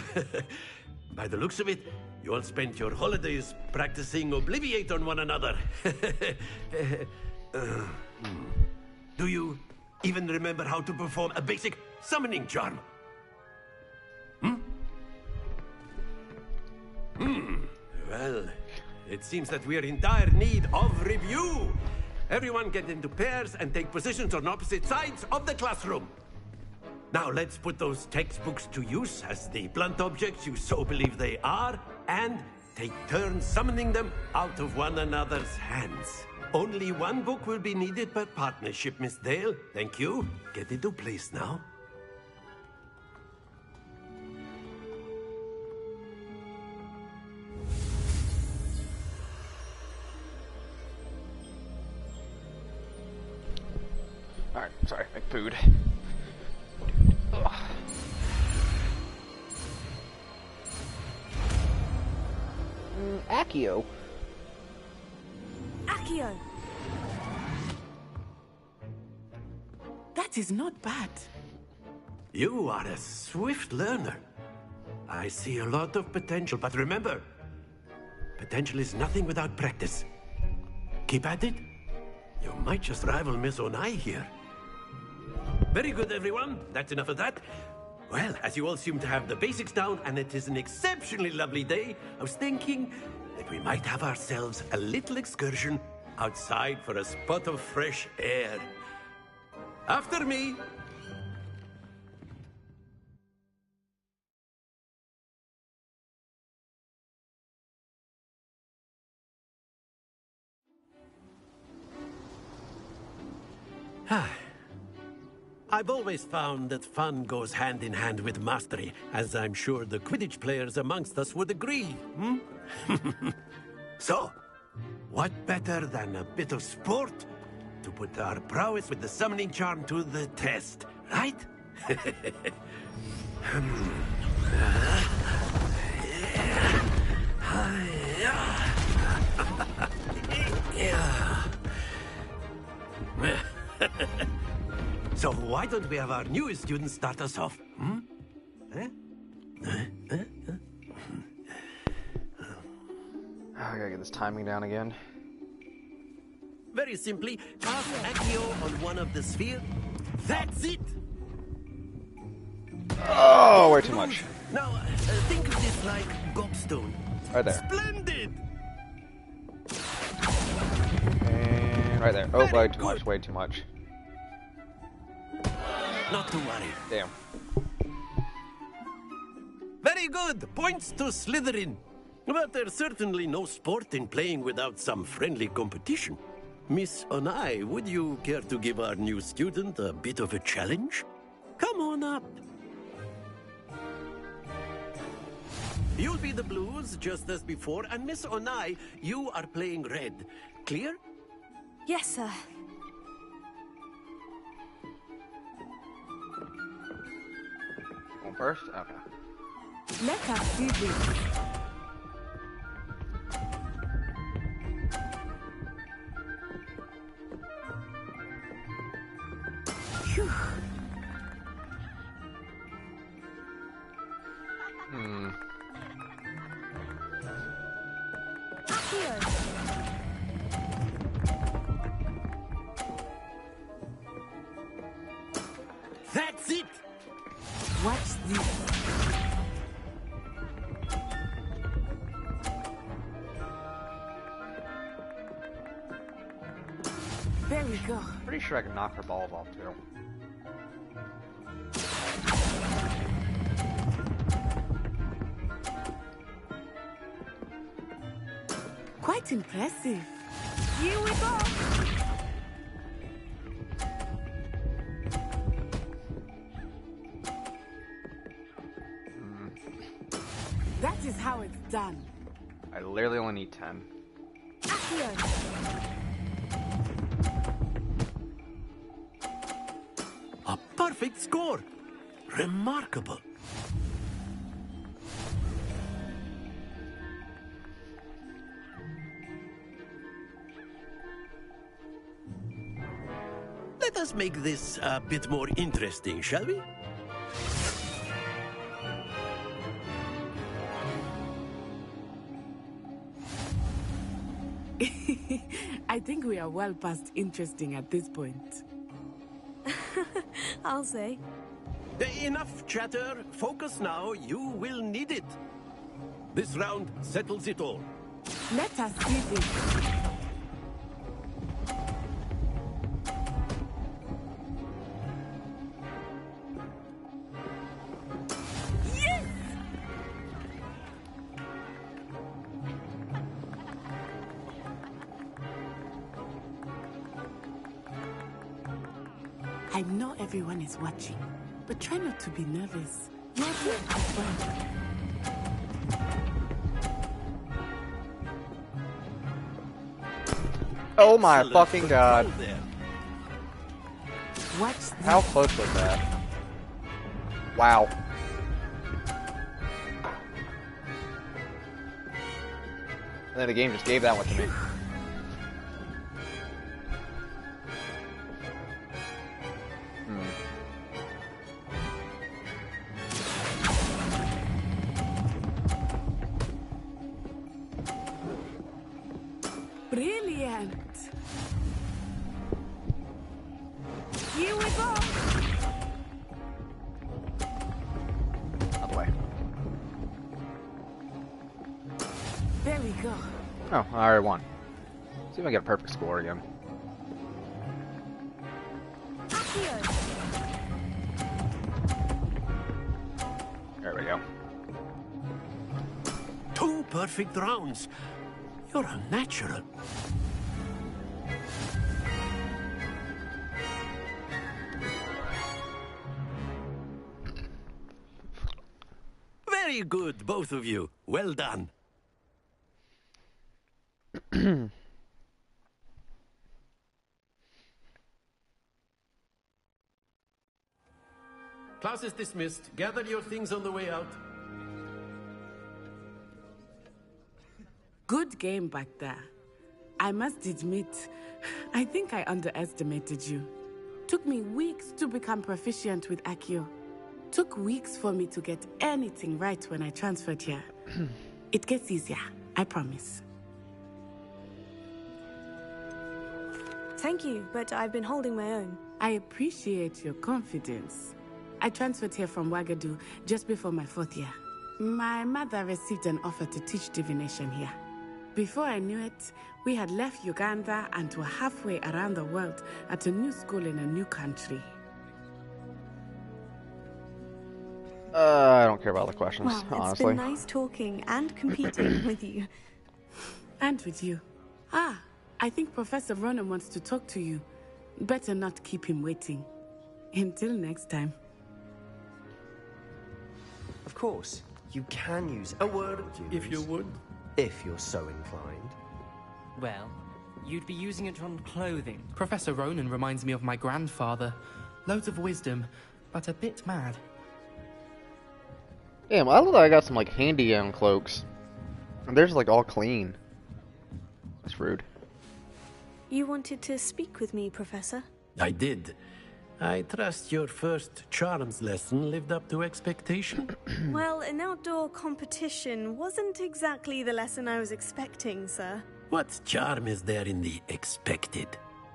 By the looks of it, you all spent your holidays practicing Obliviate on one another. Do you even remember how to perform a basic summoning charm? Well, it seems that we are in dire need of review. Everyone get into pairs and take positions on opposite sides of the classroom. Now let's put those textbooks to use as the blunt objects you so believe they are, and take turns summoning them out of one another's hands. Only one book will be needed per partnership, Miss Dale. Thank you. Get into place now. Alright, sorry, make food. Accio. Accio! That is not bad. You are a swift learner. I see a lot of potential, but remember, potential is nothing without practice. Keep at it. You might just rival Miss Onai here. Very good, everyone. That's enough of that. Well, as you all seem to have the basics down, and it is an exceptionally lovely day, I was thinking that we might have ourselves a little excursion outside for a spot of fresh air. After me. I've always found that fun goes hand in hand with mastery, as I'm sure the Quidditch players amongst us would agree. So, what better than a bit of sport to put our prowess with the summoning charm to the test, right? So why don't we have our newest student start us off? I gotta get this timing down again. Very simply, cast Accio on one of the spheres. That's it! Oh, way too much. Now, think of this like gobstone. Right there. Splendid! And right there. Oh, way too much, way too much. Not to worry. Damn. Very good. Points to Slytherin. But there's certainly no sport in playing without some friendly competition. Miss Onai, would you care to give our new student a bit of a challenge? Come on up. You'll be the blues, just as before, and Miss Onai, you are playing red. Clear? Yes, sir. Going first? Okay. Let us do this. Phew. That's it! Watch this. There we go. Pretty sure I can knock her balls off too. Quite impressive. Here we go. That is how it's done. I literally only need 10. A perfect score! Remarkable! Let us make this a bit more interesting, shall we? I think we are well past interesting at this point. I'll say. Enough chatter. Focus now. You will need it. This round settles it all. Let us see this. Yes! I know everyone is watching, but try not to be nervous. You're here as well. Oh my fucking god. Watch How close was that? Wow. And then the game just gave that one to me. Brilliant! Here we go! Out the way. There we go. Oh, I already won. See if I get a perfect score again. There we go. 2 perfect rounds. You're a natural. Very good, both of you. Well done. Class is dismissed. Gather your things on the way out. Good game back there. I must admit, I think I underestimated you. Took me weeks to become proficient with Accio. Took weeks for me to get anything right when I transferred here. It gets easier, I promise. Thank you, but I've been holding my own. I appreciate your confidence. I transferred here from Wagadu just before my 4th year. My mother received an offer to teach divination here. Before I knew it, we had left Uganda and were halfway around the world at a new school in a new country. I don't care about the questions, Well, honestly. it's been nice talking and competing with you. And with you. Ah, I think Professor Ronan wants to talk to you. Better not keep him waiting. Until next time. Of course. You can use A word, if you would. if you're so inclined. Well, you'd be using it on clothing. Professor Ronan reminds me of my grandfather. Loads of wisdom, but a bit mad. Damn, I love that I got some like handy cloaks. And they're just like all clean. That's rude. You wanted to speak with me, Professor? I did. I trust your first charms lesson lived up to expectation. Well, an outdoor competition wasn't exactly the lesson I was expecting, sir. What charm is there in the expected?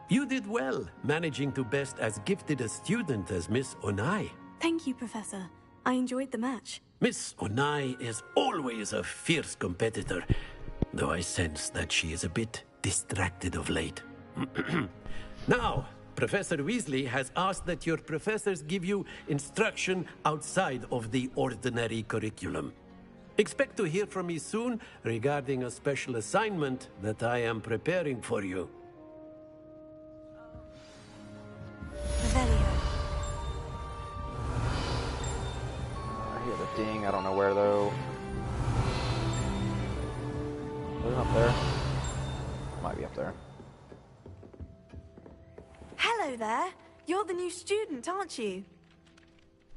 You did well, managing to best as gifted a student as Miss Onai. Thank you, Professor. I enjoyed the match. Miss Onai is always a fierce competitor, though I sense that she is a bit distracted of late. Now, Professor Weasley has asked that your professors give you instruction outside of the ordinary curriculum. Expect to hear from me soon regarding a special assignment that I am preparing for you. I hear the ding, I don't know where though. Is it up there? Might be up there. Hello there. You're the new student, aren't you?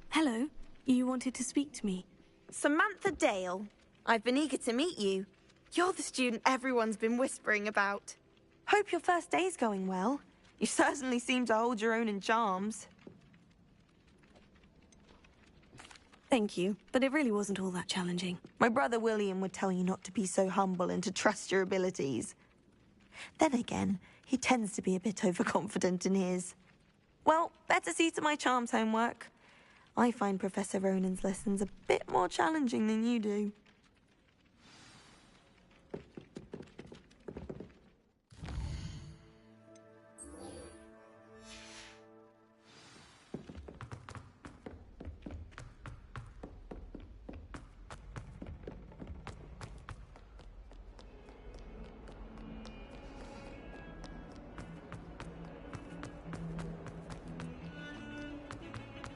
Hello. You wanted to speak to me. Samantha Dale. I've been eager to meet you. You're the student everyone's been whispering about. Hope your first day's going well. You certainly seem to hold your own in charms. Thank you, but it really wasn't all that challenging. My brother William would tell you not to be so humble and to trust your abilities. Then again, he tends to be a bit overconfident in his. Well, better see to my charms homework. I find Professor Ronan's lessons a bit more challenging than you do.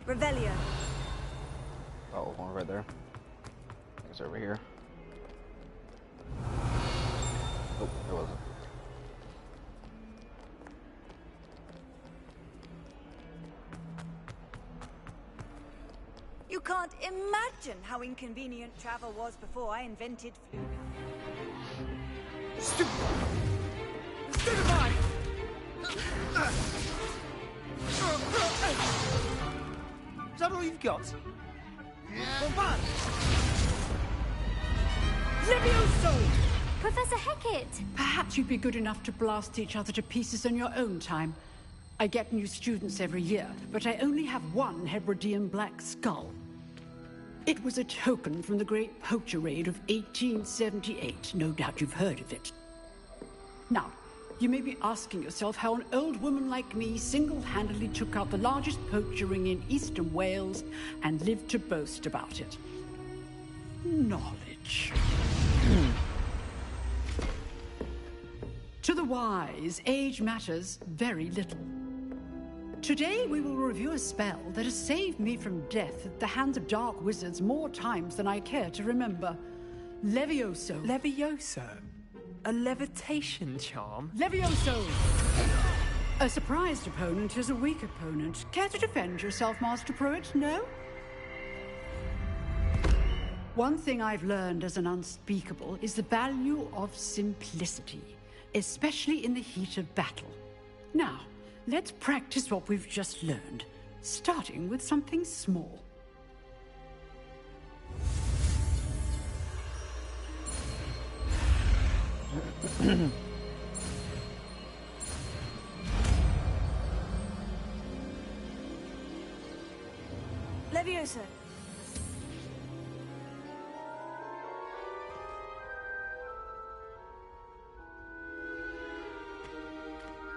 Revelio. Oh, one right there. I think it's over here. Oh, it wasn't. You can't imagine how inconvenient travel was before I invented Fluga. Stupefy! Is that all you've got? Bombard! Levioso! Professor Hecat! Perhaps you'd be good enough to blast each other to pieces in your own time. I get new students every year, but I only have one Hebridean black skull. It was a token from the Great Poacher Raid of 1878. No doubt you've heard of it. Now, you may be asking yourself how an old woman like me single-handedly took out the largest poacher ring in eastern Wales and lived to boast about it. Knowledge. To the wise, age matters very little. Today we will review a spell that has saved me from death at the hands of dark wizards more times than I care to remember. Levioso. Levioso? A levitation charm? Levioso! A surprised opponent is a weak opponent. Care to defend yourself, Master Pruitt? No? One thing I've learned as an unspeakable is the value of simplicity, especially in the heat of battle. Now, let's practice what we've just learned, starting with something small. Levioso.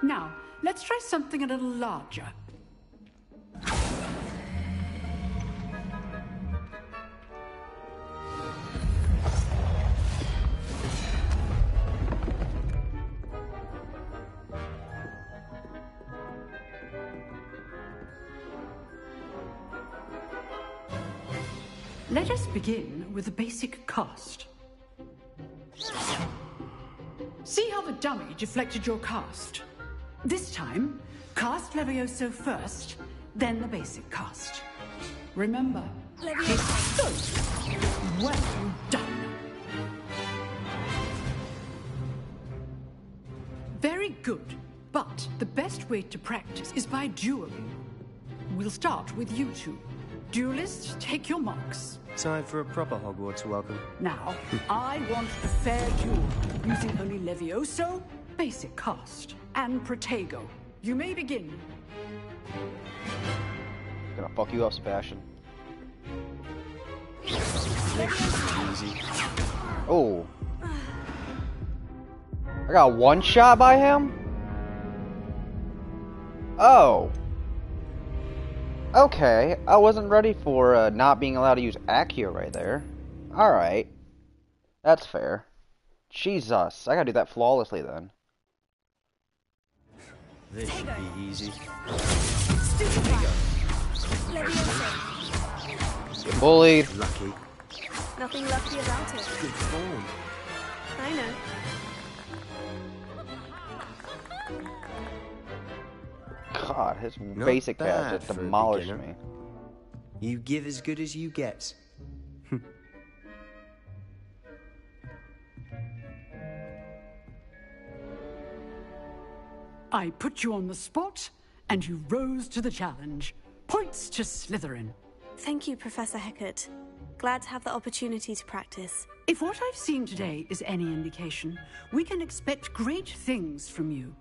Now, let's try something a little larger. Let us begin with the basic cast. See how the dummy deflected your cast? This time, cast Levioso first, then the basic cast. Remember, Levioso. Well done. Very good, but the best way to practice is by dueling. We'll start with you two. Duelists, take your marks. Time for a proper Hogwarts welcome. Now, I want a fair duel, using only Levioso, basic cast, and Protego. You may begin. Gonna fuck you up, Sebastian. Easy. Oh. I got one shot by him? Oh. Okay, I wasn't ready for not being allowed to use Accio right there. Alright. That's fair. Jesus, I gotta do that flawlessly then. This should be easy. Get bullied. Lucky. Nothing lucky about it. Good form. I know. God, his Not basic bad pass just for a demolished beginner. me. You give as good as you get. I put you on the spot, and you rose to the challenge. Points to Slytherin. Thank you, Professor Hecat. Glad to have the opportunity to practice. If what I've seen today is any indication, we can expect great things from you.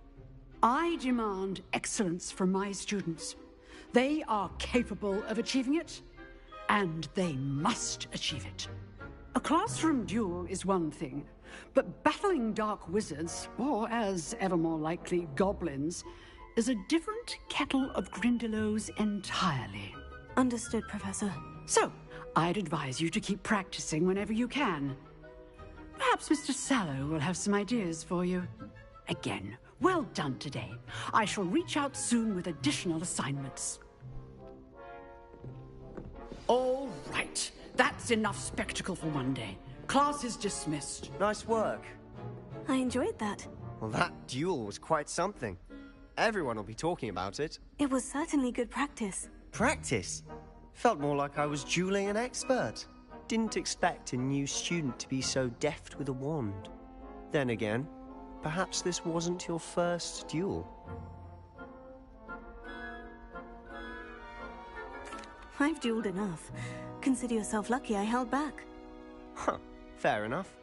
I demand excellence from my students. They are capable of achieving it, and they must achieve it. A classroom duel is one thing, but battling dark wizards, or as ever more likely, goblins, is a different kettle of Grindylows entirely. Understood, Professor. So, I'd advise you to keep practicing whenever you can. Perhaps Mr. Sallow will have some ideas for you. Again, well done today. I shall reach out soon with additional assignments. All right. That's enough spectacle for one day. Class is dismissed. Nice work. I enjoyed that. Well, that duel was quite something. Everyone will be talking about it. It was certainly good practice. Practice? Felt more like I was dueling an expert. Didn't expect a new student to be so deft with a wand. Then again, perhaps this wasn't your first duel. I've dueled enough. Consider yourself lucky I held back. Huh, fair enough.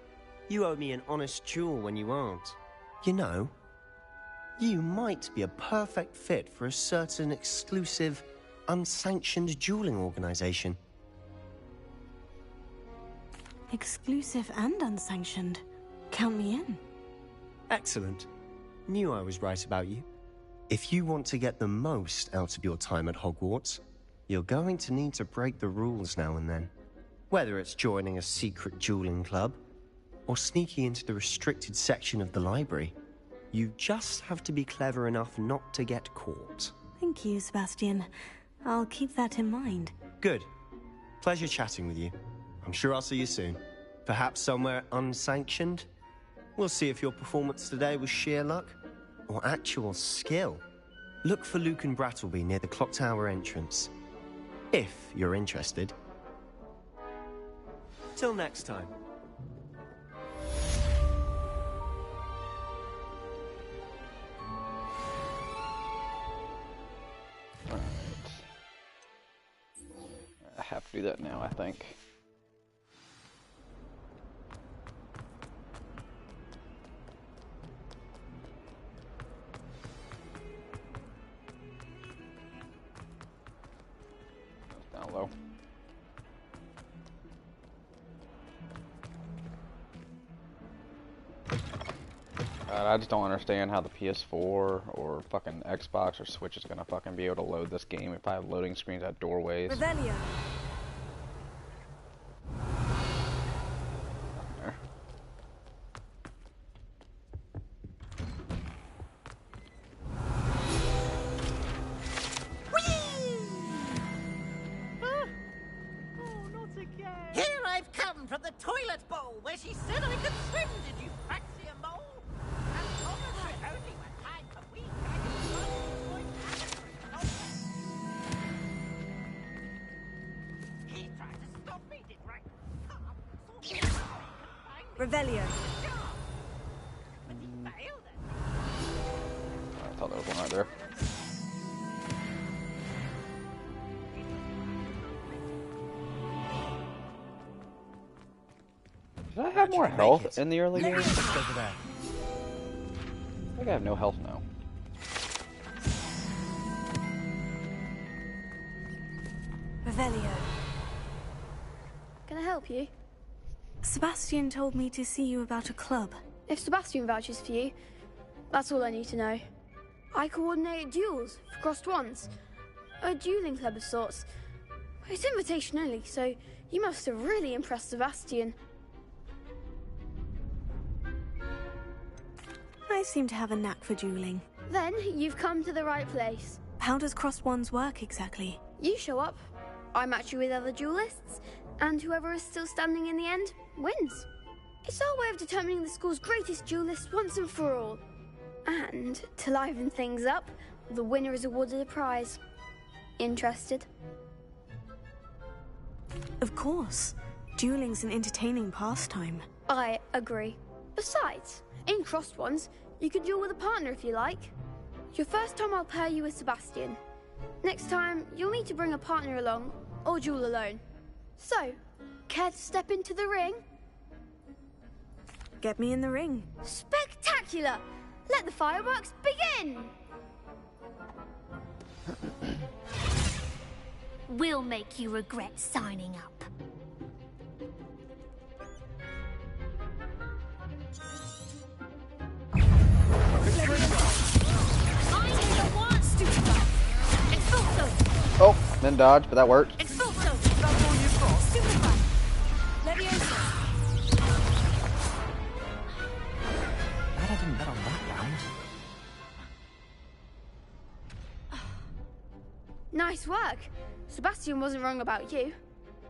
You owe me an honest duel when you aren't. You know, you might be a perfect fit for a certain exclusive, unsanctioned dueling organization. Exclusive and unsanctioned. Count me in. Excellent. Knew I was right about you. If you want to get the most out of your time at Hogwarts, you're going to need to break the rules now and then. Whether it's joining a secret dueling club, or sneaking into the restricted section of the library, you just have to be clever enough not to get caught. Thank you, Sebastian. I'll keep that in mind. Good. Pleasure chatting with you. I'm sure I'll see you soon. Perhaps somewhere unsanctioned? We'll see if your performance today was sheer luck, or actual skill. Look for Lucan Brattleby near the clock tower entrance. If you're interested. Till next time. Alright. I have to do that now, I think. Down low. I just don't understand how the PS4 or fucking Xbox or Switch is gonna fucking be able to load this game if I have loading screens at doorways. Revelio. There. Here I've come toilet bowl where she said I could swim. Did you fancy a mole? And Thomas said only one time a week I could run into my He tried to stop me, did right? Revelio. But he failed it. I thought there was one right there. Did I have more health in the early game? I think I have no health now. Revelio. Can I help you? Sebastian told me to see you about a club. If Sebastian vouches for you, that's all I need to know. I coordinate duels for crossed ones. A dueling club of sorts. It's invitation only, so you must have really impressed Sebastian. I seem to have a knack for dueling. Then you've come to the right place. How does crossed ones work exactly? You show up, I match you with other duelists, and whoever is still standing in the end wins. It's our way of determining the school's greatest duelist once and for all. And to liven things up, the winner is awarded a prize. Interested? Of course. Dueling's an entertaining pastime. I agree. Besides, in crossed ones, you can duel with a partner if you like. Your first time I'll pair you with Sebastian. Next time, you'll need to bring a partner along, or duel alone. So, care to step into the ring? Get me in the ring. Spectacular! Let the fireworks begin! We'll make you regret signing up. Oh, then dodge, but that worked. Glad I didn't bet on that round. Nice work. Sebastian wasn't wrong about you.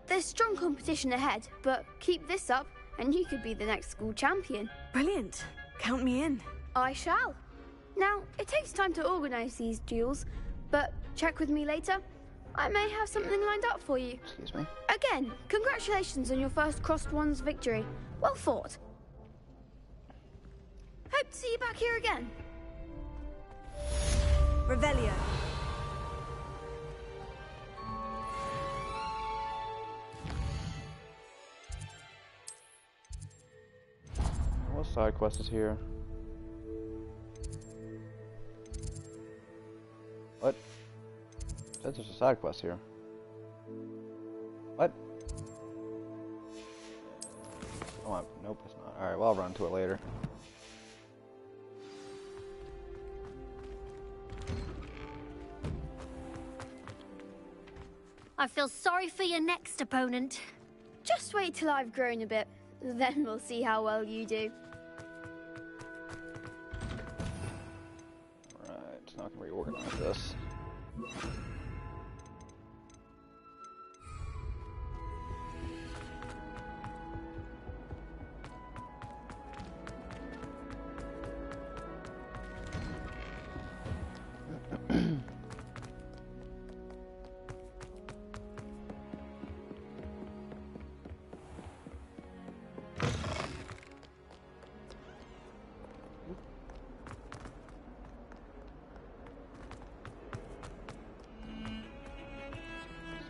There's strong competition ahead, but keep this up and you could be the next school champion. Brilliant. Count me in. I shall. Now, it takes time to organize these duels, but check with me later. I may have something lined up for you. Excuse me. Again, congratulations on your first crossed ones victory. Well fought. Hope to see you back here again. Revelio. What side quest is here? What? Says there's a side quest here. What? Oh, nope, it's not. Alright, well, I'll run to it later. I feel sorry for your next opponent. Just wait till I've grown a bit, then we'll see how well you do. Right, so now I can reorganize this.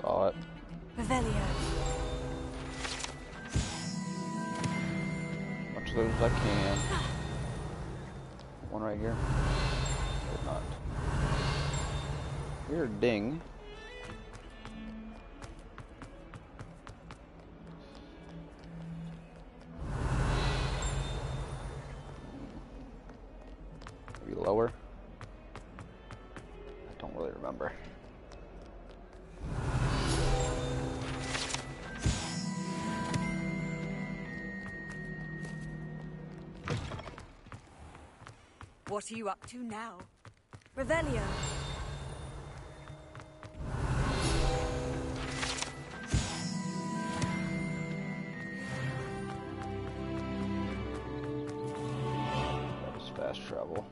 Saw it. Revelio. Much of those as I can. One right here. Did not. Weird ding. Maybe lower. I don't really remember. What are you up to now? Revelio. travel.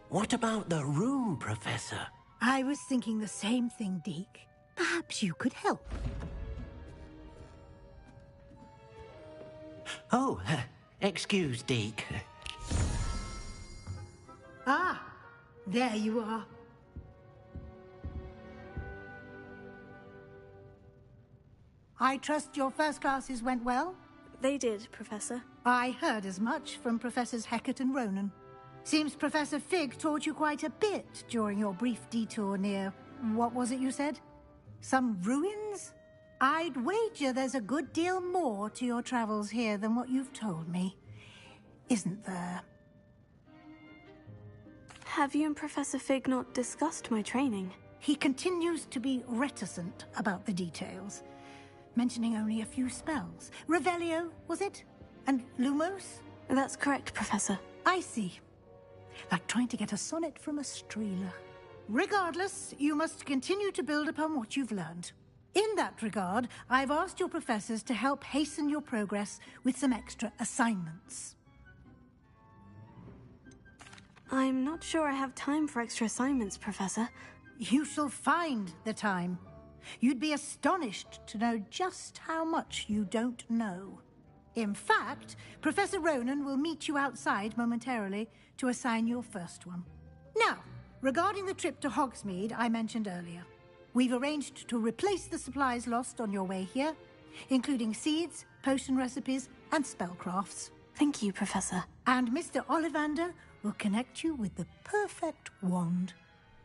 What about the room, Professor? I was thinking the same thing, Deke. Perhaps you could help. Oh, excuse, Deke. Ah, there you are. I trust your first classes went well? They did, Professor. I heard as much from Professors Hecat and Ronan. Seems Professor Fig taught you quite a bit during your brief detour near... what was it you said? Some ruins? I'd wager there's a good deal more to your travels here than what you've told me. Isn't there? Have you and Professor Fig not discussed my training? He continues to be reticent about the details, mentioning only a few spells. Revelio, was it? And Lumos? That's correct, Professor. I see. Like trying to get a sonnet from a streeler. Regardless, you must continue to build upon what you've learned. In that regard, I've asked your professors to help hasten your progress with some extra assignments. I'm not sure I have time for extra assignments, Professor. You shall find the time. You'd be astonished to know just how much you don't know. In fact, Professor Ronan will meet you outside momentarily to assign your first one. Now, regarding the trip to Hogsmeade I mentioned earlier, we've arranged to replace the supplies lost on your way here, including seeds, potion recipes, and spellcrafts. Thank you, Professor. And Mr. Ollivander will connect you with the perfect wand.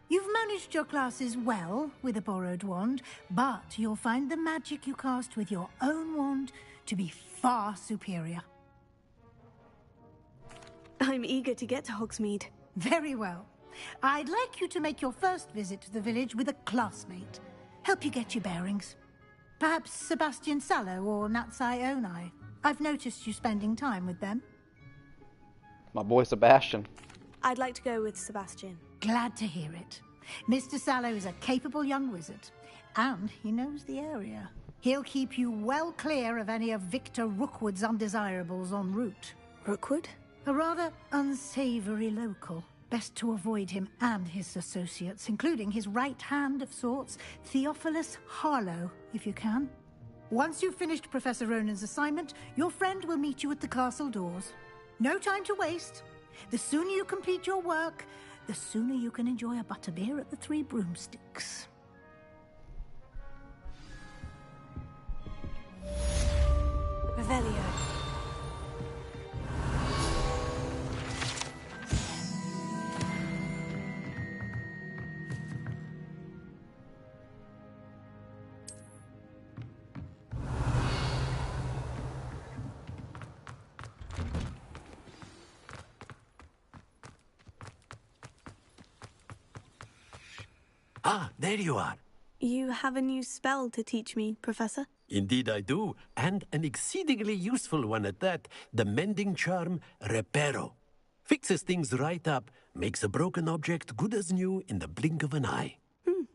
You've managed your classes well with a borrowed wand, but you'll find the magic you cast with your own wand to be far superior. I'm eager to get to Hogsmeade. Very well. I'd like you to make your first visit to the village with a classmate. Help you get your bearings. Perhaps Sebastian Sallow or Natsai Onai. I've noticed you spending time with them. My boy Sebastian. I'd like to go with Sebastian. Glad to hear it. Mr. Sallow is a capable young wizard, and he knows the area. He'll keep you well clear of any of Victor Rookwood's undesirables en route. Rookwood? A rather unsavory local. Best to avoid him and his associates, including his right hand of sorts, Theophilus Harlow, if you can. Once you've finished Professor Ronan's assignment, your friend will meet you at the castle doors. No time to waste. The sooner you complete your work, the sooner you can enjoy a butterbeer at the Three Broomsticks. Revelio. Ah, there you are. You have a new spell to teach me, Professor? Indeed I do, and an exceedingly useful one at that, the mending charm Reparo. Fixes things right up, makes a broken object good as new in the blink of an eye.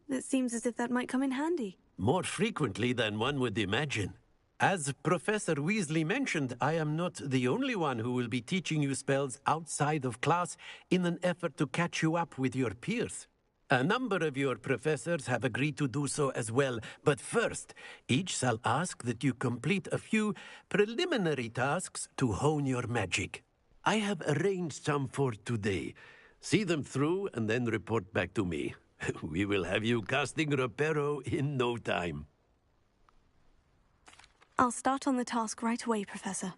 It seems as if that might come in handy. More frequently than one would imagine. As Professor Weasley mentioned, I am not the only one who will be teaching you spells outside of class in an effort to catch you up with your peers. A number of your professors have agreed to do so as well, but first, each shall ask that you complete a few preliminary tasks to hone your magic. I have arranged some for today. See them through and then report back to me. We will have you casting Reparo in no time. I'll start on the task right away, Professor.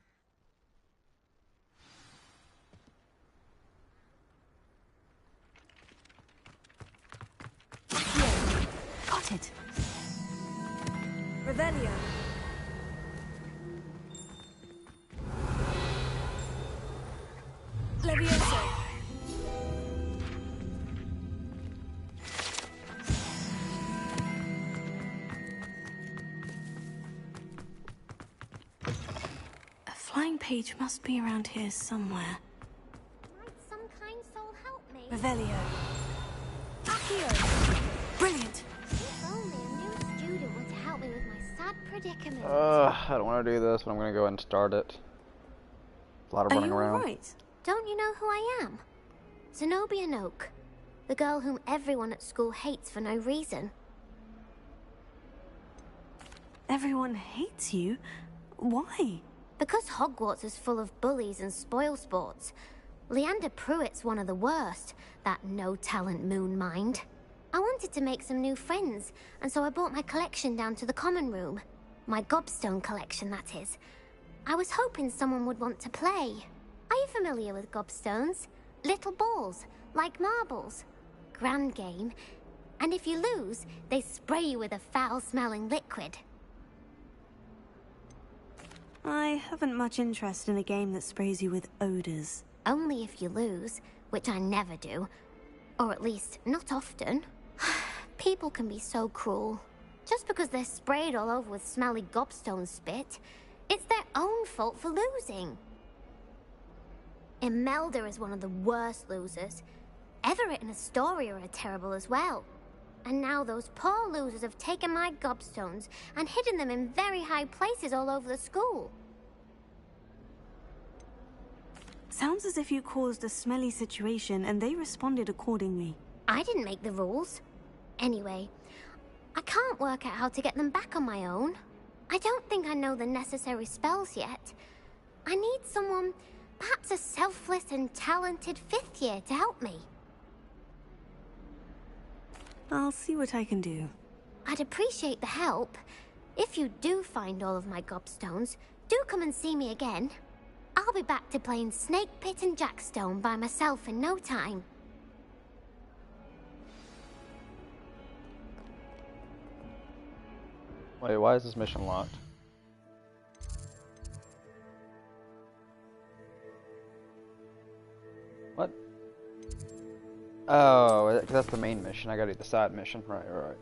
Got it. Revelio. Levioso. page must be around here somewhere. Might some kind soul help me? Revelio. Accio! Brilliant! If only a new student were to help me with my sad predicament. I don't want to do this, but I'm going to go ahead and start it. A lot of running around. Right? Don't you know who I am? Zenobia Noak, the girl whom everyone at school hates for no reason. Everyone hates you? Why? Because Hogwarts is full of bullies and spoilsports. Leander Pruitt's one of the worst, that no-talent moon mind. I wanted to make some new friends, and so I brought my collection down to the common room. My gobstone collection, that is. I was hoping someone would want to play. Are you familiar with gobstones? Little balls, like marbles. Grand game. And if you lose, they spray you with a foul-smelling liquid. I haven't much interest in a game that sprays you with odors. Only if you lose, which I never do. Or at least, not often. People can be so cruel. Just because they're sprayed all over with smelly gobstone spit, it's their own fault for losing. Imelda is one of the worst losers. Everett and Astoria are terrible as well. And now those poor losers have taken my gobstones and hidden them in very high places all over the school. Sounds as if you caused a smelly situation and they responded accordingly. I didn't make the rules. Anyway, I can't work out how to get them back on my own. I don't think I know the necessary spells yet. I need someone, perhaps a selfless and talented 5th year to help me. I'll see what I can do. I'd appreciate the help. If you do find all of my gobstones, do come and see me again. I'll be back to playing Snake Pit and Jackstone by myself in no time. Wait, why is this mission locked? What? Oh, that's the main mission. I gotta do the side mission. Right, right.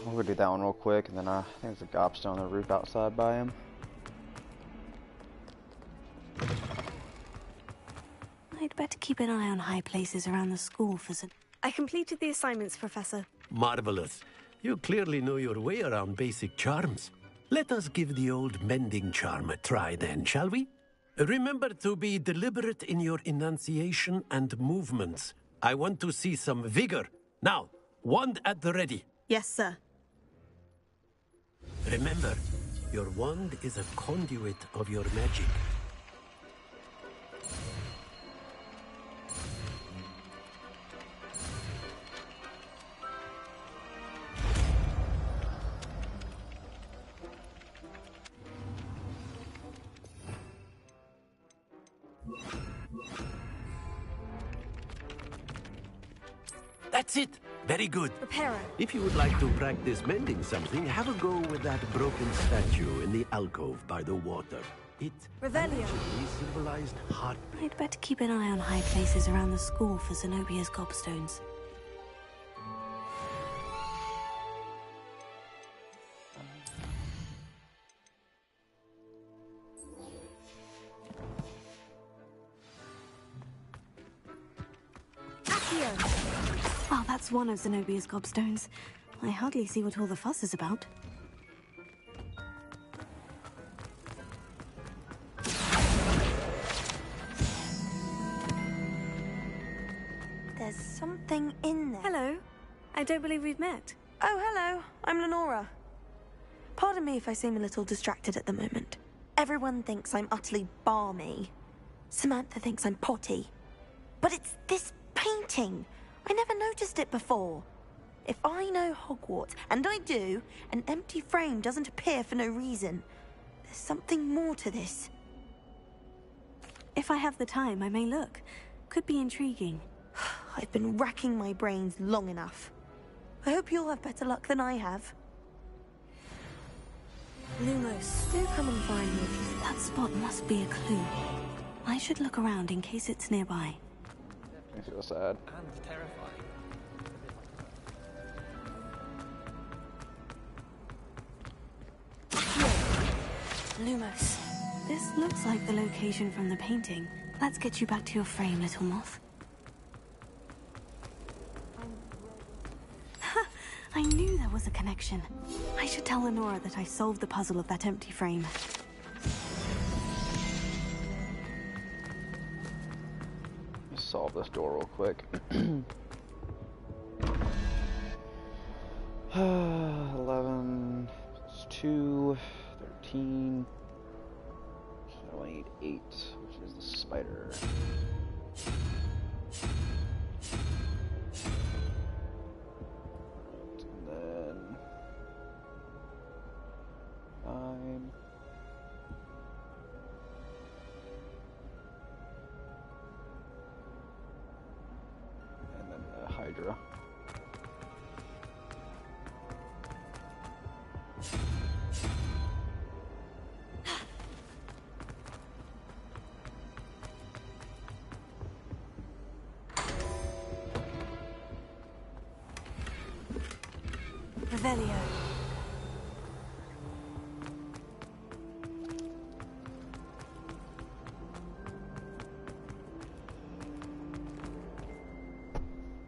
We'll go do that one real quick, and then I think there's a gobstone on the roof outside by him. I'd better keep an eye on high places around the school for some... I completed the assignments, Professor. Marvelous. You clearly know your way around basic charms. Let us give the old mending charm a try then, shall we? Remember to be deliberate in your enunciation and movements. I want to see some vigor. Now, wand at the ready. Yes, sir. Remember, your wand is a conduit of your magic. That's it. Very good. Reparo. If you would like to practice mending something, have a go with that broken statue in the alcove by the water. It Revelio. actually symbolized heartbreak. I'd better keep an eye on high places around the school for Zenobia's gobstones. Well, that's one of Zenobia's gobstones. I hardly see what all the fuss is about. There's something in there. Hello. I don't believe we've met. Oh, hello. I'm Lenora. Pardon me if I seem a little distracted at the moment. Everyone thinks I'm utterly balmy. Samantha thinks I'm potty. But it's this painting. I never noticed it before. If I know Hogwarts, and I do, an empty frame doesn't appear for no reason. There's something more to this. If I have the time, I may look. Could be intriguing. I've been racking my brains long enough. I hope you'll have better luck than I have. Lumos, do come and find me. That spot must be a clue. I should look around in case it's nearby. I feel sad. And terrifying. Lumos, this looks like the location from the painting. Let's get you back to your frame, little moth. Ha! I knew there was a connection. I should tell Lenora that I solved the puzzle of that empty frame. Let's solve this door real quick. 11, it's 2, 13, so I need 8, which is the spider. And then 9. And then the Hydra. Revelio.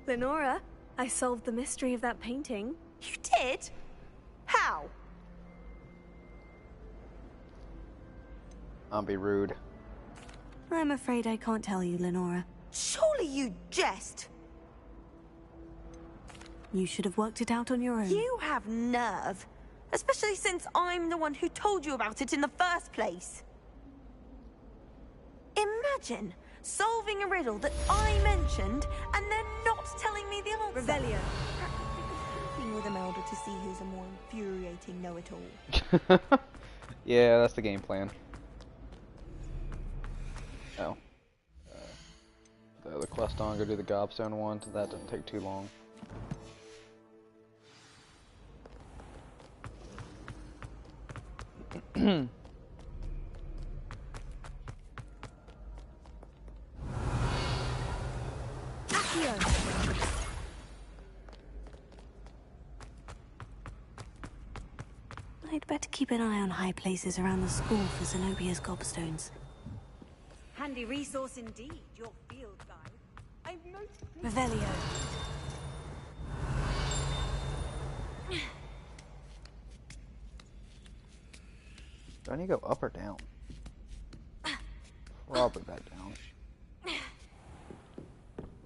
Lenora, I solved the mystery of that painting. You did? How? I'll be rude. I'm afraid I can't tell you, Lenora. Surely you jest. You should have worked it out on your own. You have nerve. Especially since I'm the one who told you about it in the first place. Imagine solving a riddle that I mentioned and then not telling me the answer. Revelio. Competing with Imelda to see who's a more infuriating know-it-all. Yeah, that's the game plan. Oh. The quest on, go do the gobstone one, so that doesn't take too long. I'd better keep an eye on high places around the school for Zenobia's gobstones. Handy resource indeed, your field guide. I've noticed. Revelio. Do I need to go up or down? Probably back down.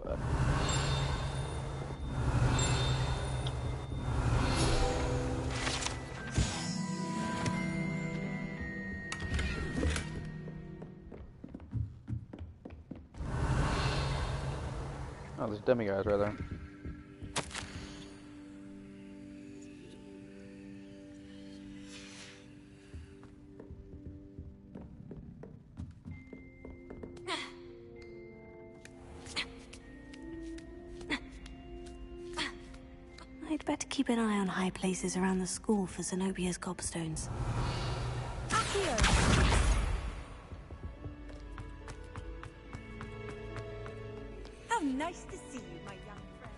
But oh, there's demi-guys right there. I'd better keep an eye on high places around the school for Zenobia's gobstones. How nice to see you, my young friend.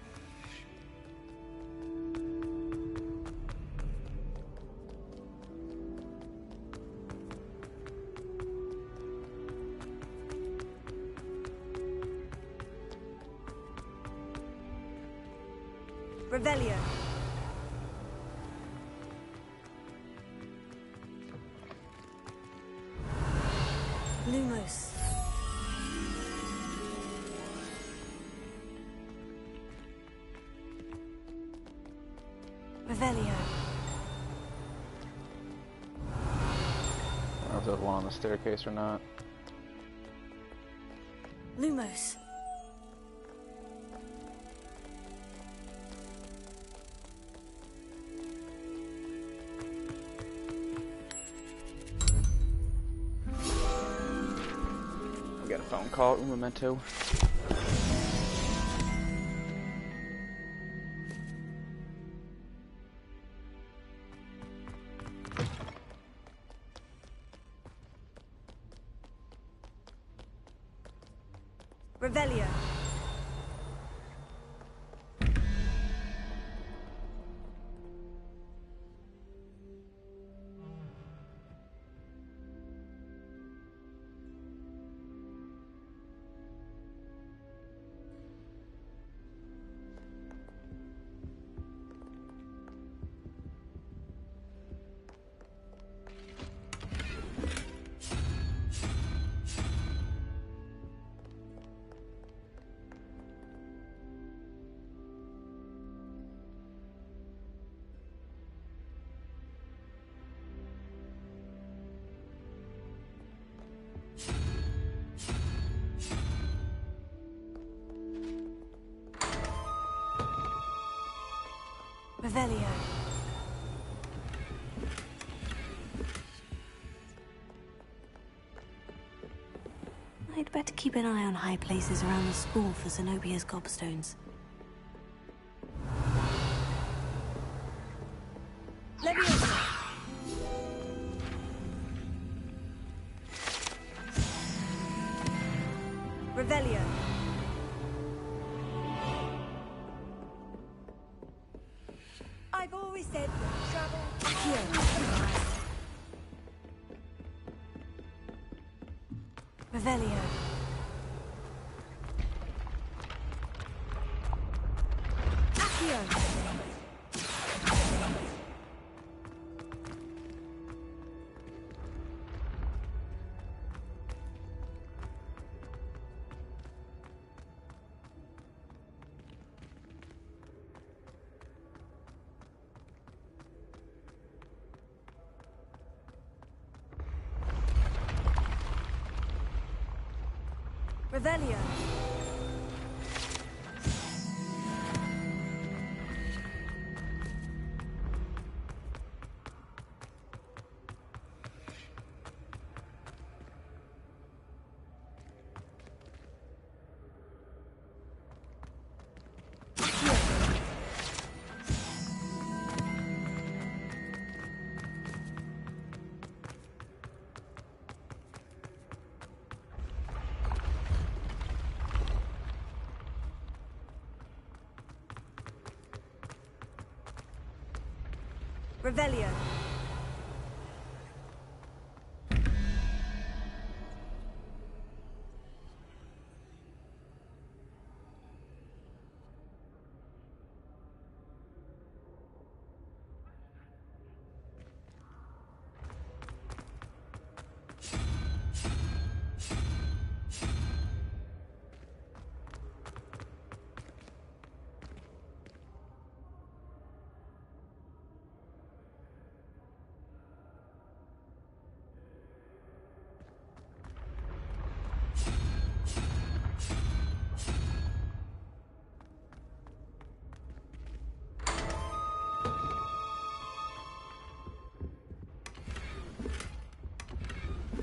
Revelio. Lumos. Revelio. I don't know if there's one on the staircase or not. Lumos. We got a phone call, un momento. Revelio. Revelio. I'd better keep an eye on high places around the school for Zenobia's gobstones. Leviosa! Revelio. I've always said that travel... Revelio. Accio. Revelio. Revelio.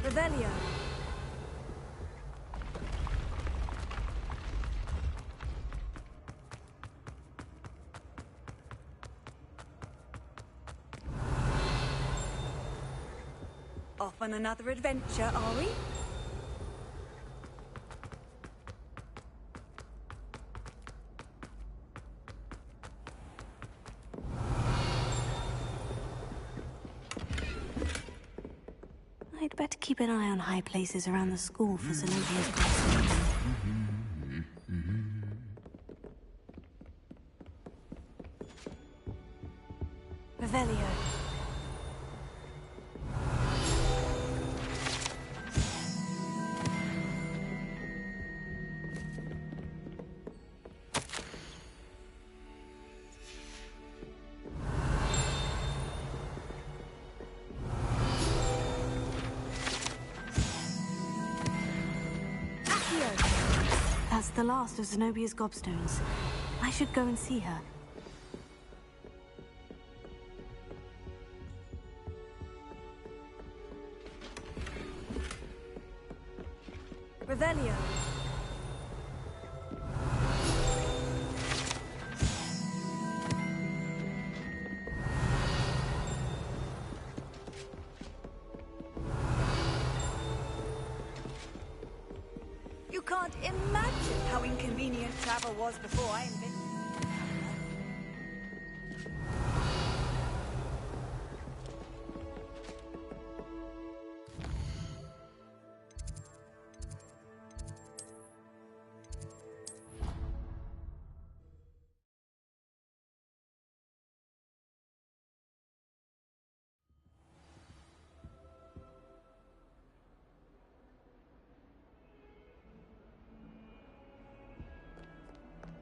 Revelio. Off on another adventure, are we? I'd better keep an eye on high places around the school for Zenobia's gobstones. Revelio. That's the last of Zenobia's gobstones. I should go and see her. Revelio. You can't imagine how inconvenient travel was before I invented...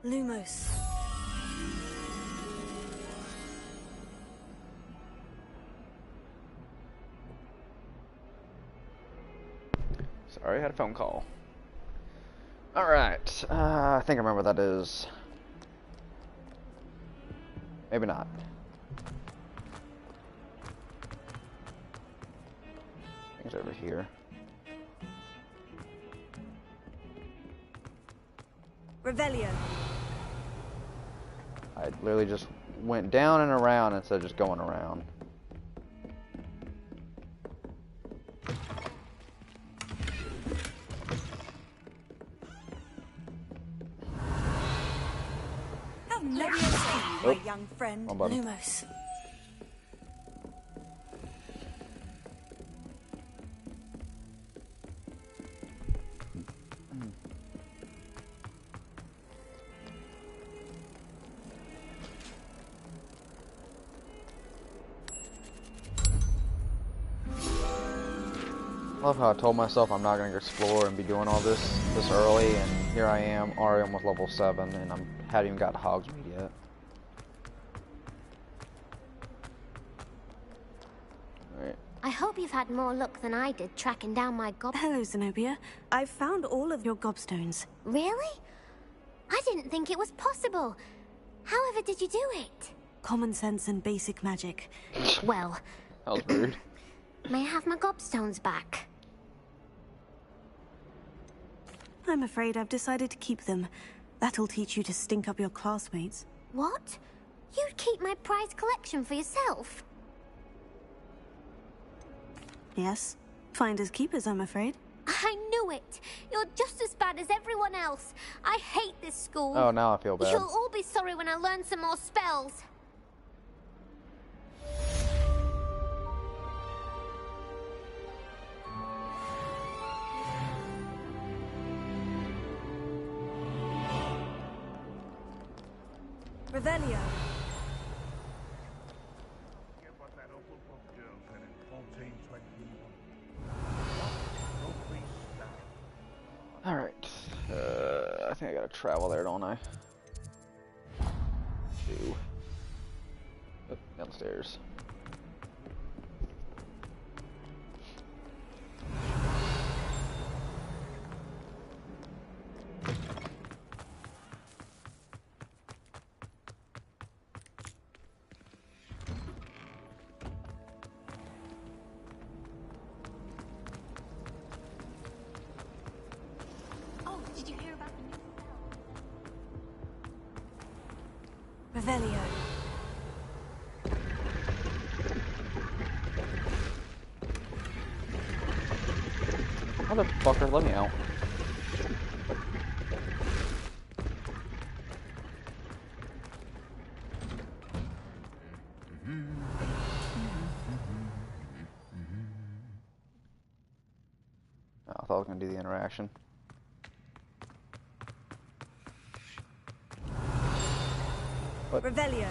Lumos. Sorry, I had a phone call. Alright, I think I remember what that is. Maybe not. Things over here. Revelio. I literally just went down and around instead of just going around. How lovely to see you, my young friend. Wrong button. Lumos. I love how I told myself I'm not going to explore and be doing all this early, and here I am, already almost level 7, and I haven't even got to Hogsmeade yet. Alright. I hope you've had more luck than I did tracking down my gob. Hello, Zenobia. I've found all of your gobstones. Really? I didn't think it was possible. However did you do it? Common sense and basic magic. Well, That was rude. may I have my gobstones back? I'm afraid I've decided to keep them. That'll teach you to stink up your classmates. What? You'd keep my prized collection for yourself? Yes. Finders keepers, I'm afraid. I knew it! You're just as bad as everyone else. I hate this school. Oh, now I feel bad. You'll all be sorry when I learn some more spells. Revelio. Alright. I think I gotta travel there, don't I? Ooh. Oh, downstairs. Oh, did you hear about the new spell? Revelio. Motherfucker, let me out. Oh, I thought I was gonna do the interaction. What? Revelio.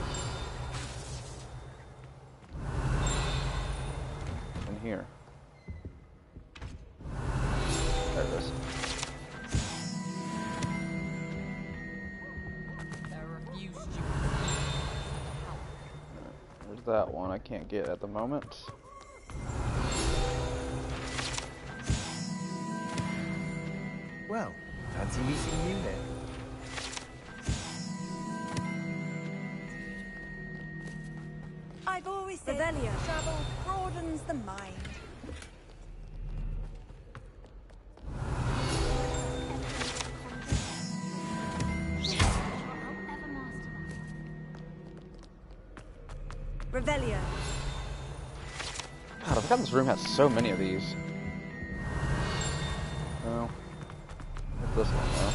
In here. There it is. There's that one I can't get at the moment. Well, fancy meeting you then. I've always said travel broadens the mind. Revelio. God, I forgot this room has so many of these. Oh. What's this one though?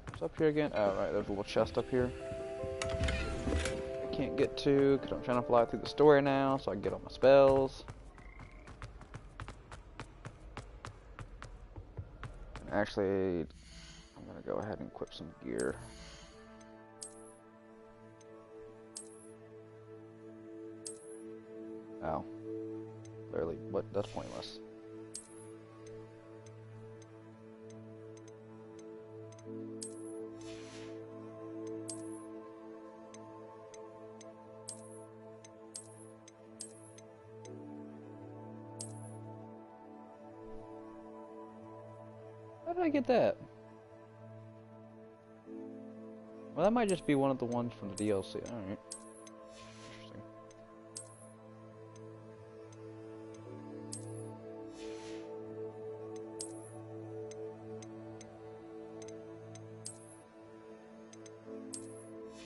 What's up here again? Oh, right, there's a little chest up here. I can't get to because I'm trying to fly through the story now so I can get all my spells. Actually, I'm gonna go ahead and equip some gear. Oh. Literally, what? That's pointless. How did I get that? Well, that might just be one of the ones from the DLC. Alright. Interesting.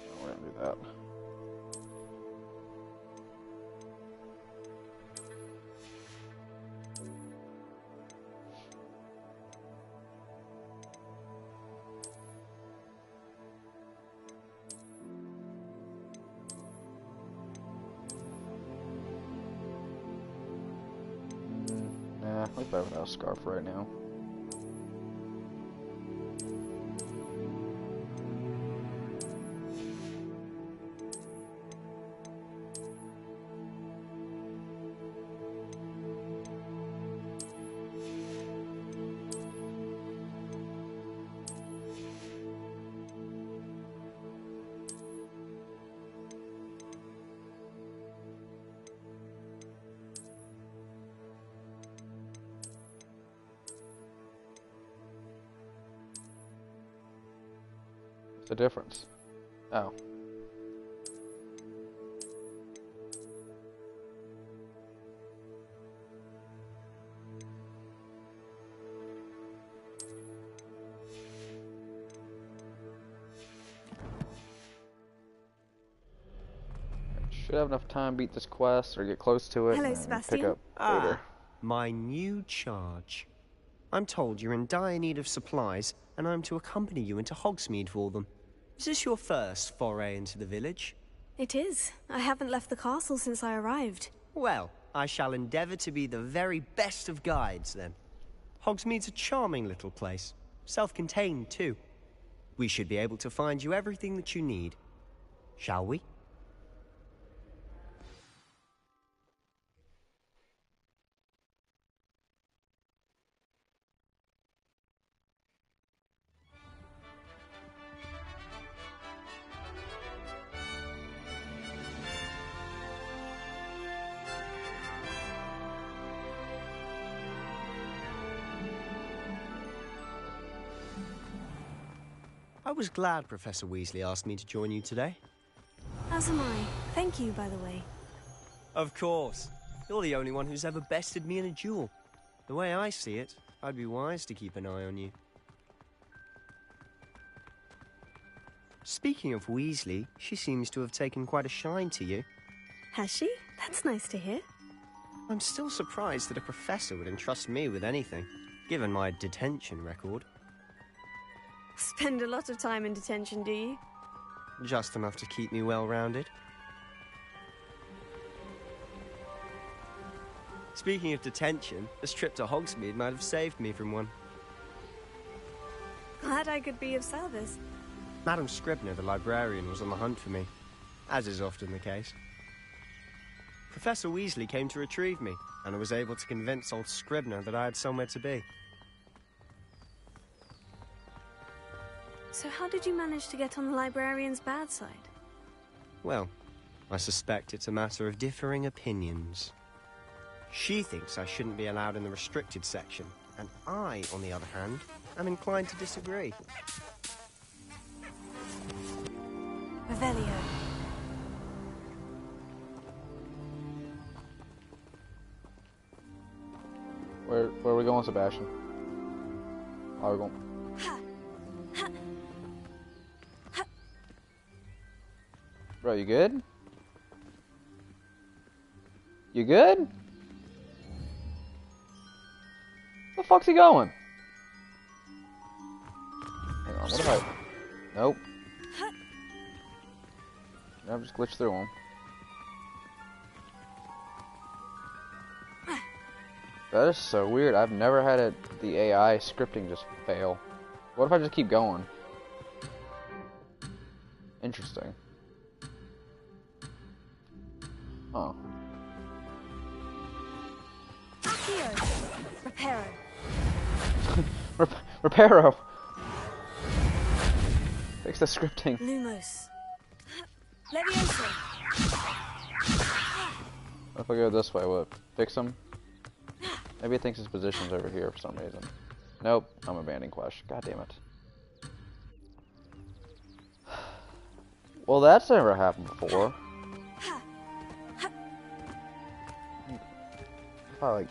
Oh, we're gonna do that. Nah, we're better without a scarf right now. The difference. Oh. Should have enough time to beat this quest or get close to it. Hello, and Sebastian. Pick up later. My new charge. I'm told you're in dire need of supplies, and I'm to accompany you into Hogsmeade for them. Is this your first foray into the village? It is. I haven't left the castle since I arrived. Well, I shall endeavour to be the very best of guides, then. Hogsmeade's a charming little place. Self-contained, too. We should be able to find you everything that you need. Shall we? I was glad Professor Weasley asked me to join you today. As am I. Thank you, by the way. Of course. You're the only one who's ever bested me in a duel. The way I see it, I'd be wise to keep an eye on you. Speaking of Weasley, she seems to have taken quite a shine to you. Has she? That's nice to hear. I'm still surprised that a professor would entrust me with anything, given my detention record. Spend a lot of time in detention, do you? Just enough to keep me well-rounded. Speaking of detention, this trip to Hogsmeade might have saved me from one. Glad I could be of service. Madam Scribner, the librarian, was on the hunt for me, as is often the case. Professor Weasley came to retrieve me, and I was able to convince old Scribner that I had somewhere to be. So how did you manage to get on the librarian's bad side? Well, I suspect it's a matter of differing opinions. She thinks I shouldn't be allowed in the restricted section, and I, on the other hand, am inclined to disagree. Revelio. Where are we going, Sebastian? Are we going? Bro, you good? You good? Where the fuck's he going? Hang on, what if I... Nope. I've just glitched through him. That is so weird. I've never had the AI scripting just fail. What if I just keep going? Interesting. Oh. Reparo. Reparo! Fix the scripting. Lumos. Levioso. What if I go this way? What? Fix him? Maybe it thinks his position's over here for some reason. Nope, I'm abandoning Quest. God damn it. Well, that's never happened before. If I, like,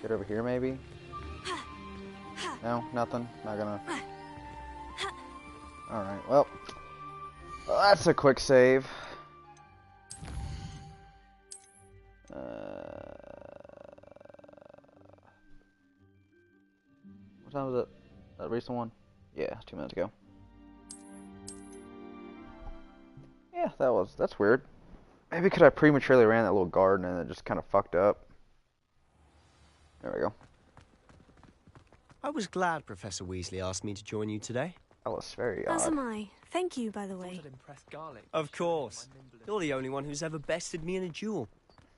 get over here, maybe? No, nothing? Not gonna... Alright, well, that's a quick save. What time was it? That recent one? Yeah, 2 minutes ago. Yeah, that's weird. Maybe because I prematurely ran that little garden and it just kind of fucked up. There we go. I was glad Professor Weasley asked me to join you today. That was very As odd. am I. Thank you, by the way. Of course. You're the only one who's ever bested me in a duel.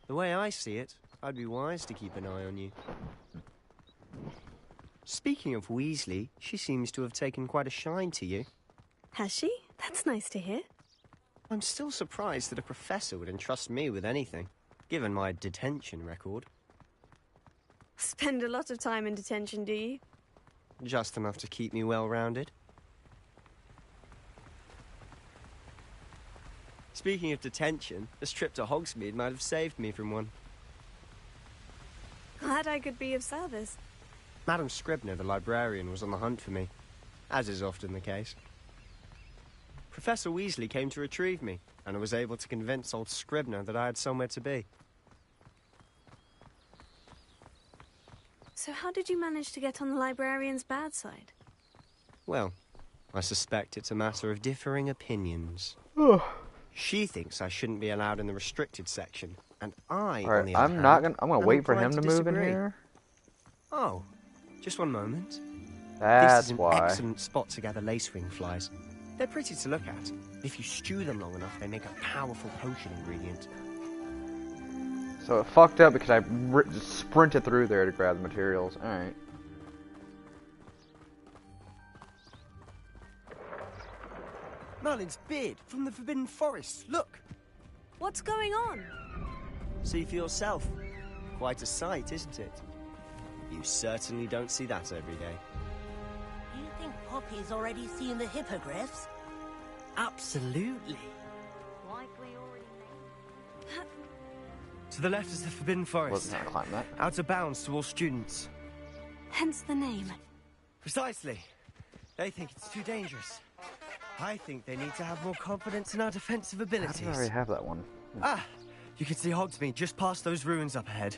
The way I see it, I'd be wise to keep an eye on you. Speaking of Weasley, she seems to have taken quite a shine to you. Has she? That's nice to hear. I'm still surprised that a professor would entrust me with anything, given my detention record. Spend a lot of time in detention, do you? Just enough to keep me well-rounded. Speaking of detention, this trip to Hogsmeade might have saved me from one. Glad I could be of service. Madam Scribner, the librarian, was on the hunt for me, as is often the case. Professor Weasley came to retrieve me, and I was able to convince old Scribner that I had somewhere to be. So how did you manage to get on the librarian's bad side? Well, I suspect it's a matter of differing opinions. She thinks I shouldn't be allowed in the restricted section, and I, on the other hand, I'm gonna wait for him to move in here. Oh, just one moment. That's this is an why. excellent spot to gather lacewing flies. They're pretty to look at. If you stew them long enough, they make a powerful potion ingredient. So it fucked up because I sprinted through there to grab the materials. Alright. Merlin's beard from the Forbidden Forest. Look! What's going on? See for yourself. Quite a sight, isn't it? You certainly don't see that every day. You think Poppy's already seen the hippogriffs? Absolutely. Likely already made. To the left is the Forbidden Forest. Wasn't gonna climb that. Out of bounds to all students. Hence the name. Precisely. They think it's too dangerous. I think they need to have more confidence in our defensive How abilities. did I already have that one? Ah! You can see Hogsmeade just past those ruins up ahead.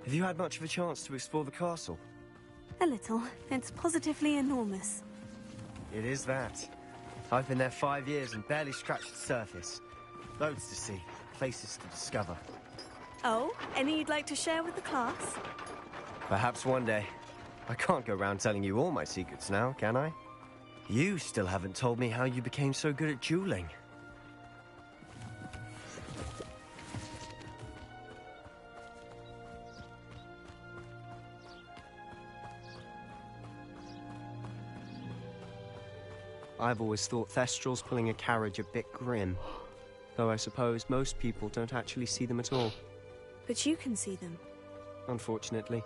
Have you had much of a chance to explore the castle? A little. It's positively enormous. It is that. I've been there 5 years and barely scratched the surface. Loads to see, places to discover. Oh, any you'd like to share with the class? Perhaps one day. I can't go around telling you all my secrets now, can I? You still haven't told me how you became so good at dueling. I've always thought Thestrals pulling a carriage a bit grim. Though I suppose most people don't actually see them at all. But you can see them. Unfortunately.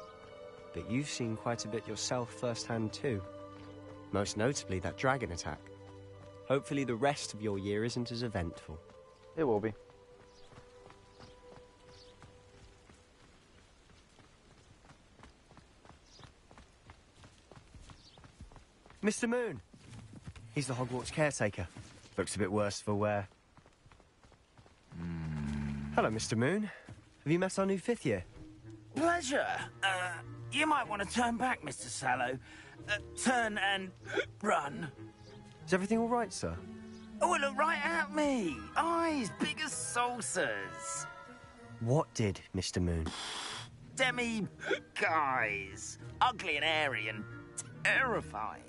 But you've seen quite a bit yourself firsthand too. Most notably that dragon attack. Hopefully the rest of your year isn't as eventful. It will be. Mr. Moon! He's the Hogwarts caretaker. Looks a bit worse for wear. Hello, Mr. Moon. Have you met our new 5th year? Pleasure. You might want to turn back, Mr. Sallow. Turn and run. Is everything all right, sir? Oh, look right at me. Eyes big as saucers. What did, Mr. Moon? Demi guys. Ugly and airy and terrifying.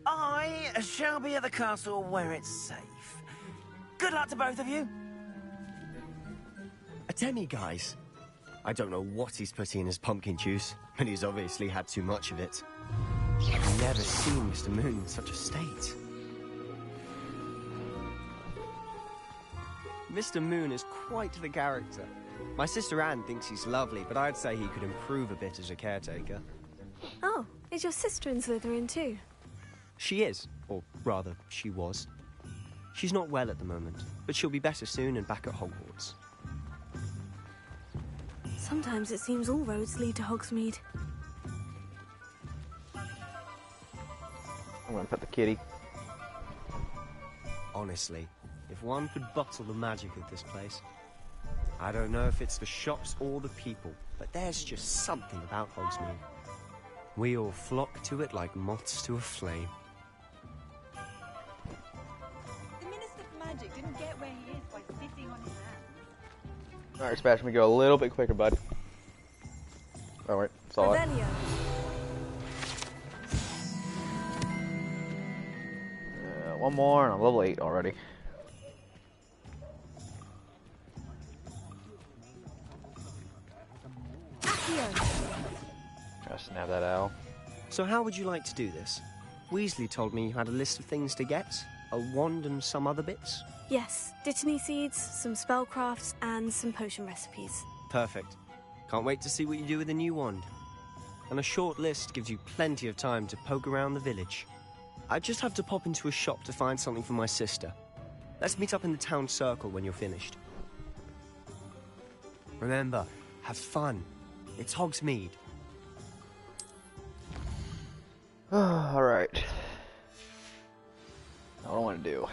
I shall be at the castle where it's safe. Good luck to both of you. A demi-guise? I don't know what he's putting in his pumpkin juice, but he's obviously had too much of it. I've never seen Mr. Moon in such a state. Mr. Moon is quite the character. My sister Anne thinks he's lovely, but I'd say he could improve a bit as a caretaker. Oh, is your sister in Slytherin too? She is, or rather, she was. She's not well at the moment, but she'll be better soon and back at Hogwarts. Sometimes it seems all roads lead to Hogsmeade. I'm gonna pet the kitty. Honestly, if one could bottle the magic of this place. I don't know if it's the shops or the people, but there's just something about Hogsmeade. We all flock to it like moths to a flame. The Minister for Magic didn't get where he is by sitting on his hands. Alright, Sebastian, we go a little bit quicker, bud. Alright, solid. One more, and I'm level 8 already. Gotta snap that owl. So how would you like to do this? Weasley told me you had a list of things to get, a wand and some other bits. Yes, Dittany seeds, some spellcrafts, and some potion recipes. Perfect. Can't wait to see what you do with the new wand. And a short list gives you plenty of time to poke around the village. I just have to pop into a shop to find something for my sister. Let's meet up in the town circle when you're finished. Remember, have fun. It's Hogsmeade. Alright. What do I want to do?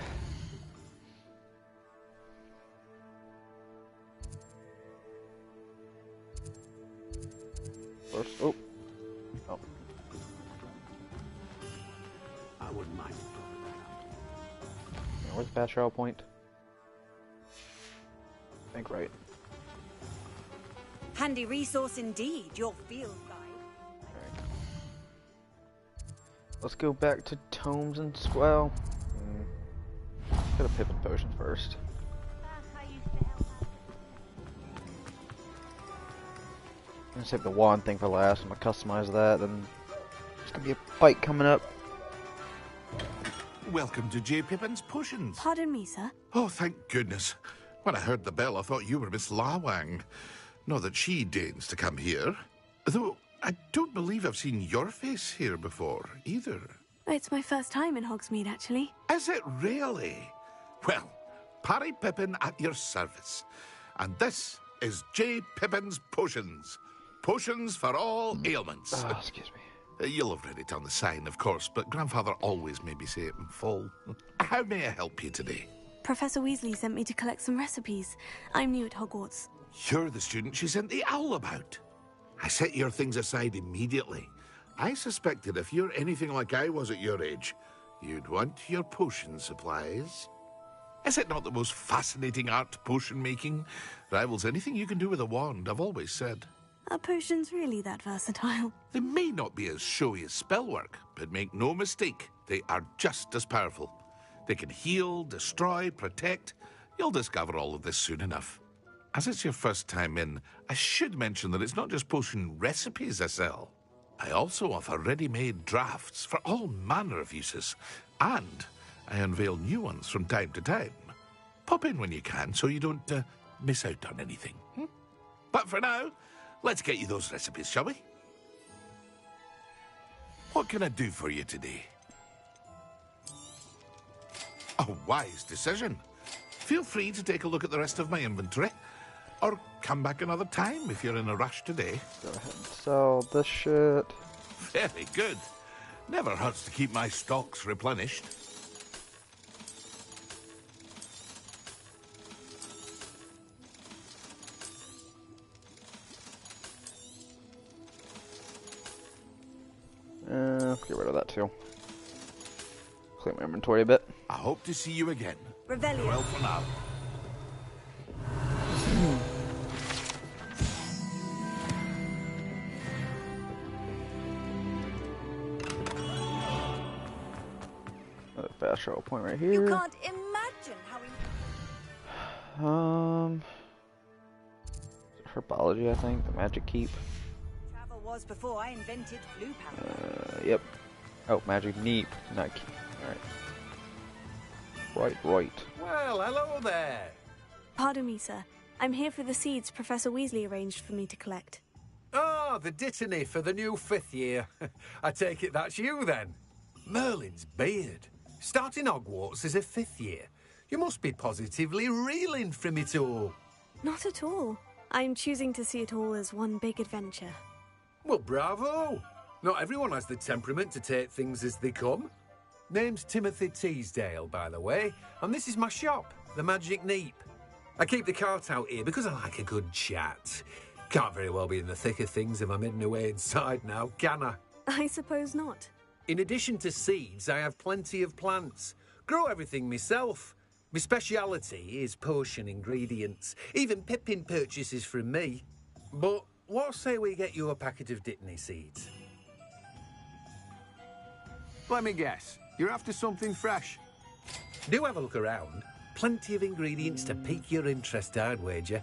First, oh. I wouldn't mind. Where's the fast travel point? I think right. Handy resource indeed, your field guide. Let's go back to Tomes and Squell. Get a Pippin potion first. I'm gonna save the wand thing for last. I'm gonna customize that. Then there's gonna be a fight coming up. Welcome to J. Pippin's Potions. Pardon me, sir. Oh, thank goodness. When I heard the bell, I thought you were Miss Lawang. Not that she deigns to come here. Though I don't believe I've seen your face here before, either. It's my first time in Hogsmeade, actually. Is it really? Well, Parry Pippin at your service. And this is J. Pippin's Potions. Potions for all ailments. Excuse me. You'll have read it on the sign, of course, but Grandfather always made me say it in full. How may I help you today? Professor Weasley sent me to collect some recipes. I'm new at Hogwarts. You're the student she sent the owl about. I set your things aside immediately. I suspected if you're anything like I was at your age, you'd want your potion supplies. Is it not the most fascinating art, potion making? Rivals anything you can do with a wand, I've always said. Are potions really that versatile? They may not be as showy as spellwork, but make no mistake, they are just as powerful. They can heal, destroy, protect. You'll discover all of this soon enough. As it's your first time in, I should mention that it's not just potion recipes I sell. I also offer ready-made drafts for all manner of uses, and I unveil new ones from time to time. Pop in when you can so you don't miss out on anything. But for now, let's get you those recipes, shall we? What can I do for you today? A wise decision. Feel free to take a look at the rest of my inventory, or come back another time if you're in a rush today. Go ahead and sell this shit. Very good. Never hurts to keep my stocks replenished. Get rid of that too. Clear my inventory a bit. I hope to see you again. Revelio. Well, for now. Another fast travel point right here. You can't imagine how Herbology, I think. The Magic Keep. Travel was before I invented blue powder. Yep. Oh, Magic Neep, not Keep. Alright. Right. Well, hello there. Pardon me, sir. I'm here for the seeds Professor Weasley arranged for me to collect. Ah, the Dittany for the new 5th year. I take it that's you, then. Merlin's beard. Starting Hogwarts as a 5th year. You must be positively reeling from it all. Not at all. I'm choosing to see it all as one big adventure. Well, bravo. Not everyone has the temperament to take things as they come. Name's Timothy Teasdale, by the way, and this is my shop, the Magic Neep. I keep the cart out here because I like a good chat. Can't very well be in the thick of things if I'm hidden away inside now, can I? I suppose not. In addition to seeds, I have plenty of plants. Grow everything myself. My speciality is potion ingredients. Even Pippin purchases from me. But what say we get you a packet of Dittany seeds? Let me guess. You're after something fresh. Do have a look around. Plenty of ingredients to pique your interest, I'd wager.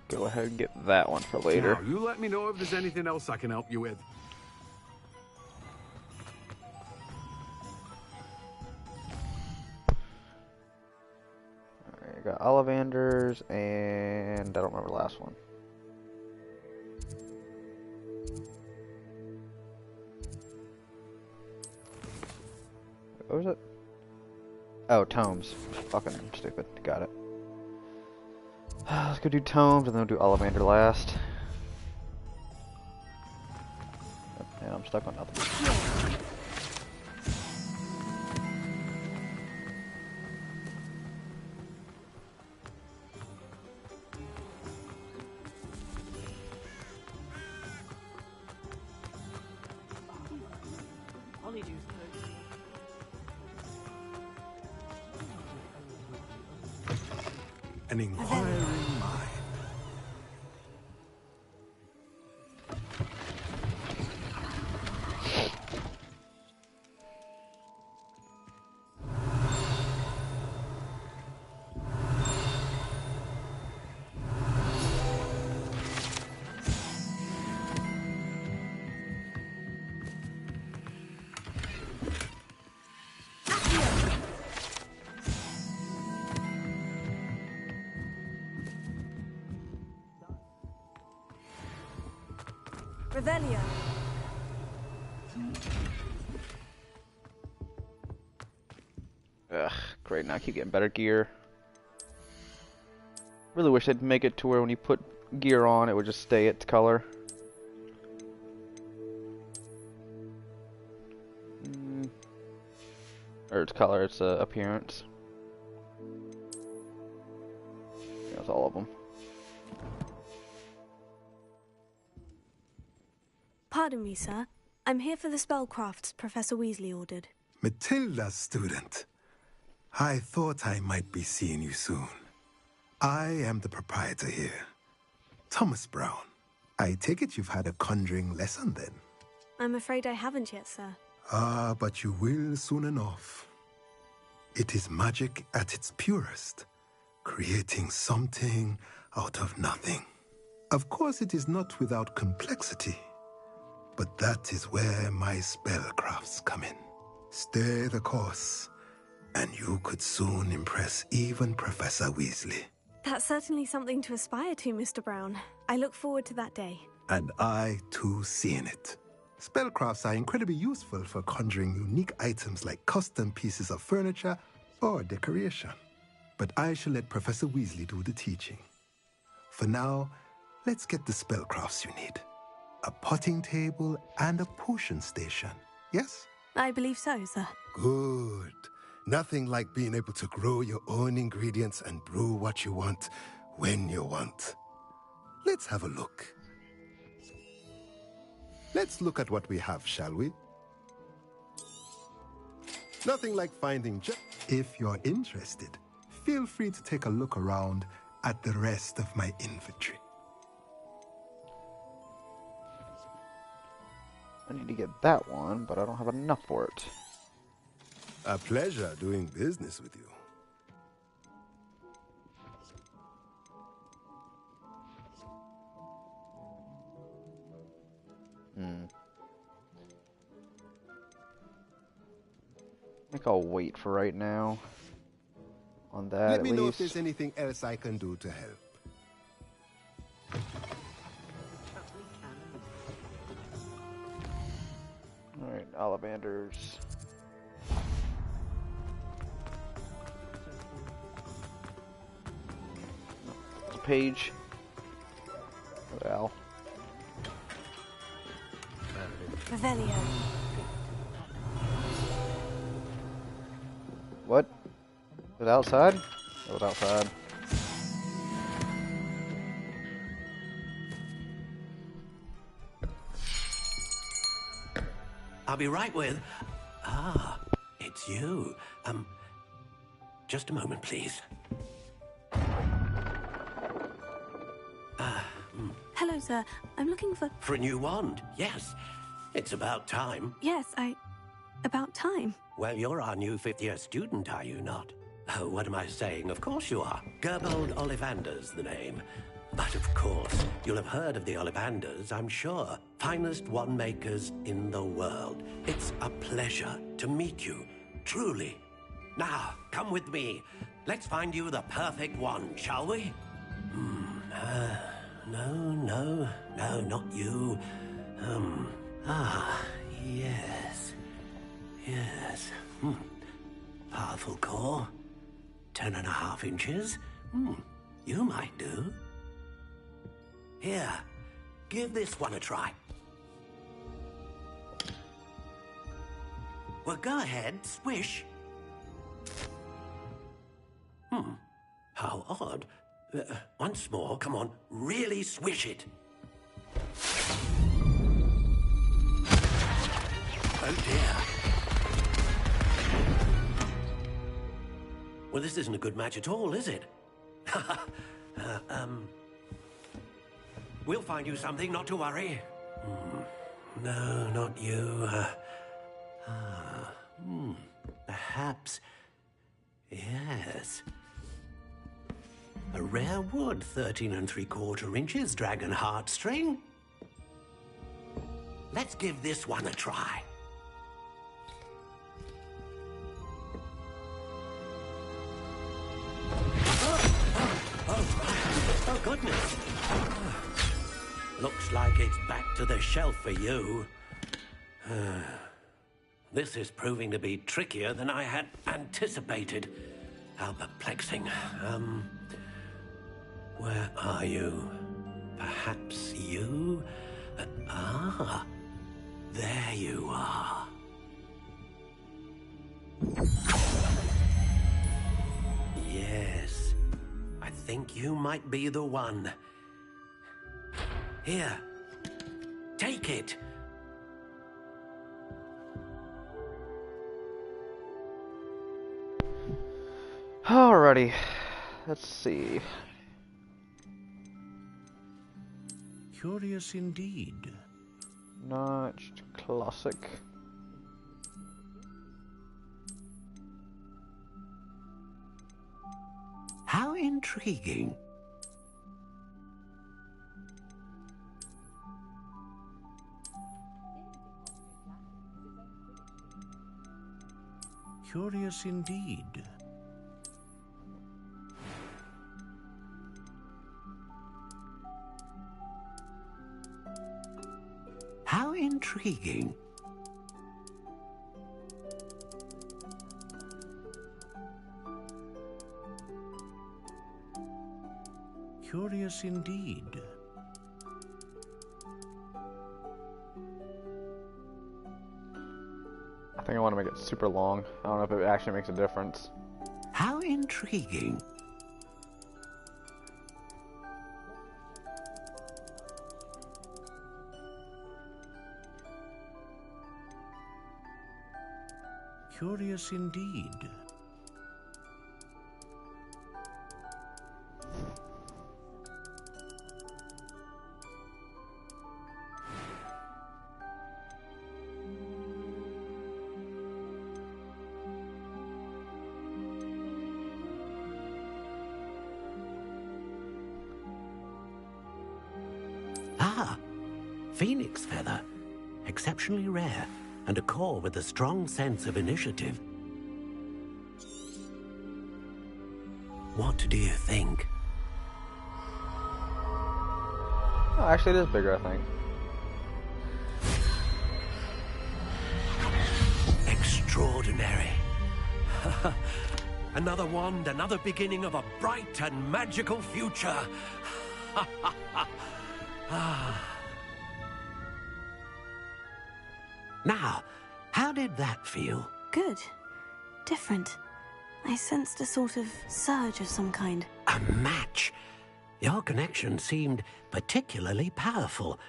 Go ahead and get that one for later. Now, you let me know if there's anything else I can help you with. Alright, I got Ollivanders and I don't remember the last one. What was it? Oh, tomes. Fucking stupid. Got it. Let's go do tomes and then we'll do Ollivander last. And I'm stuck on nothing. An inquiring mind. Revelio. Ugh, great, now I keep getting better gear. Really wish they'd make it to where when you put gear on, it would just stay its color. Or its color, its appearance. That's all of them. Pardon me, sir. I'm here for the spellcrafts Professor Weasley ordered. Matilda's student. I thought I might be seeing you soon. I am the proprietor here, Thomas Brown. I take it you've had a conjuring lesson then? I'm afraid I haven't yet, sir. Ah, but you will soon enough. It is magic at its purest, creating something out of nothing. Of course, it is not without complexity. But that is where my spellcrafts come in. Stay the course, and you could soon impress even Professor Weasley. That's certainly something to aspire to, Mr. Brown. I look forward to that day. And I, too, seeing it. Spellcrafts are incredibly useful for conjuring unique items like custom pieces of furniture or decoration. But I shall let Professor Weasley do the teaching. For now, let's get the spellcrafts you need. A potting table and a potion station, yes? I believe so, sir. Good. Nothing like being able to grow your own ingredients and brew what you want when you want. Let's have a look. Let's look at what we have, shall we? Nothing like finding just... If you're interested, feel free to take a look around at the rest of my inventory. I need to get that one, but I don't have enough for it. A pleasure doing business with you. I think I'll wait for right now on that. Let at me know if least. there's anything else I can do to help. All right, Ollivanders. It's a page. Well. Revelio. What? Is it outside? It was outside. I'll be right with... Ah, it's you. Just a moment, please. Hello, sir. I'm looking for... For a new wand, yes. It's about time. Yes, about time. Well, you're our new fifth-year student, are you not? Oh, what am I saying? Of course you are. Gerbold Ollivander's the name. But of course, you'll have heard of the Ollivanders, I'm sure. Finest wand makers in the world. It's a pleasure to meet you, truly. Now, come with me. Let's find you the perfect wand, shall we? No, not you. Yes. Yes. Powerful core. 10.5 inches. You might do. Here, give this one a try. Well, go ahead, swish. How odd. Once more, come on, really swish it. Oh dear. Well, this isn't a good match at all, is it? We'll find you something, not to worry. No, not you. Perhaps... Yes. A rare wood, 13 3/4 inches, dragon heartstring. Let's give this one a try. Oh, goodness. Looks like it's back to the shelf for you. This is proving to be trickier than I had anticipated. How perplexing. Where are you? Perhaps you? There you are. Yes, I think you might be the one. Here, take it. Alrighty, let's see. Curious indeed. Notched classic. How intriguing. Curious indeed. How intriguing. Curious indeed. I think I want to make it super long. I don't know if it actually makes a difference. How intriguing. Curious indeed. Ah, phoenix feather. exceptionally rare, and a core with a strong sense of initiative. What do you think? Oh, actually, it is bigger, I think. Extraordinary. Another wand, another beginning of a bright and magical future. Now, how did that feel? Good. Different. I sensed a sort of surge of some kind. A match. Your connection seemed particularly powerful.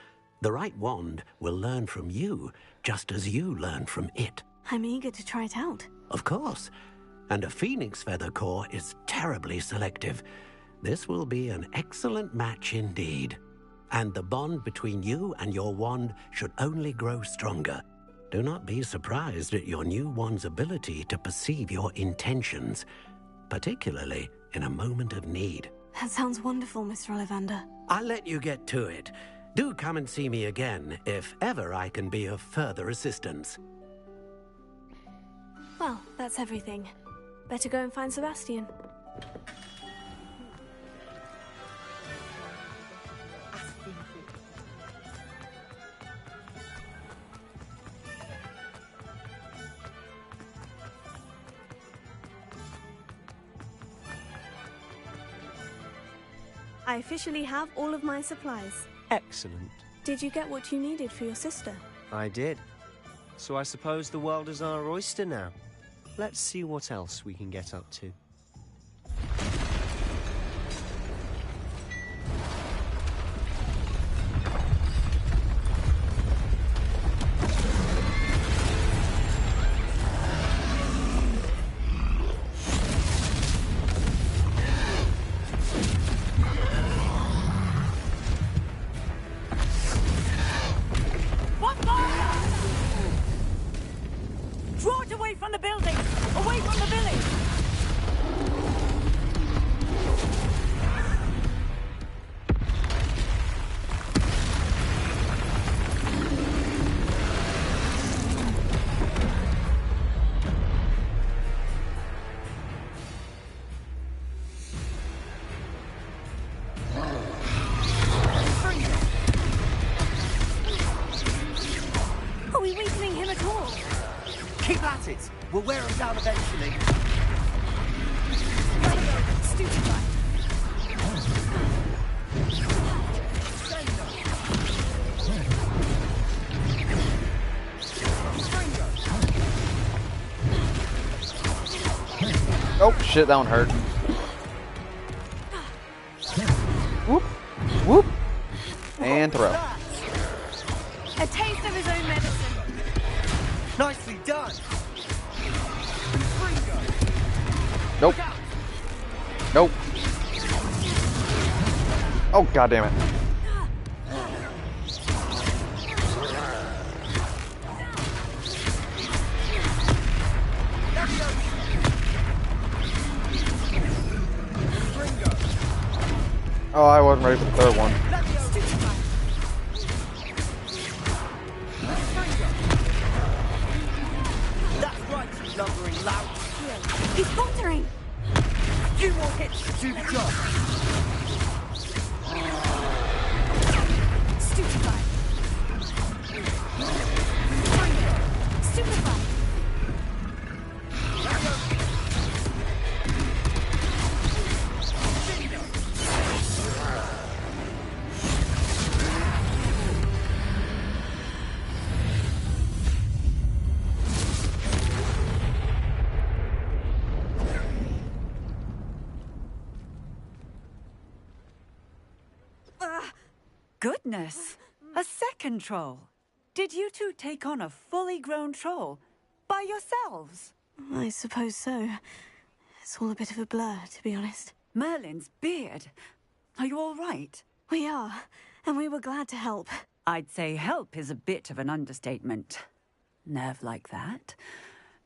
The right wand will learn from you, just as you learn from it. I'm eager to try it out. Of course. And a phoenix feather core is terribly selective. This will be an excellent match indeed. And the bond between you and your wand should only grow stronger. Do not be surprised at your new wand's ability to perceive your intentions, particularly in a moment of need. That sounds wonderful, Mr. Ollivander. I'll let you get to it. Do come and see me again if ever I can be of further assistance. Well, that's everything. Better go and find Sebastian. I officially have all of my supplies. Excellent. Did you get what you needed for your sister? I did. So I suppose the world is our oyster now. Let's see what else we can get up to. Draw it away from the building! Away from the village! Are we weakening him at all? Keep at it! We'll wear him down eventually. Stupefy. Oh, shit, that one hurt. Whoop. Whoop. And throw. A taste of his own medicine. Nicely done! Nope. Nope. Oh, god damn it. Oh, I wasn't ready for the third one. That's right, you lumbering lout! He's faltering. Few more hits to do the job! Stupefy. Stupefy. Goodness! A second troll! Did you two take on a fully grown troll? By yourselves? I suppose so. It's all a bit of a blur, to be honest. Merlin's beard. Are you all right? We are, and we were glad to help. I'd say help is a bit of an understatement. Nerve like that.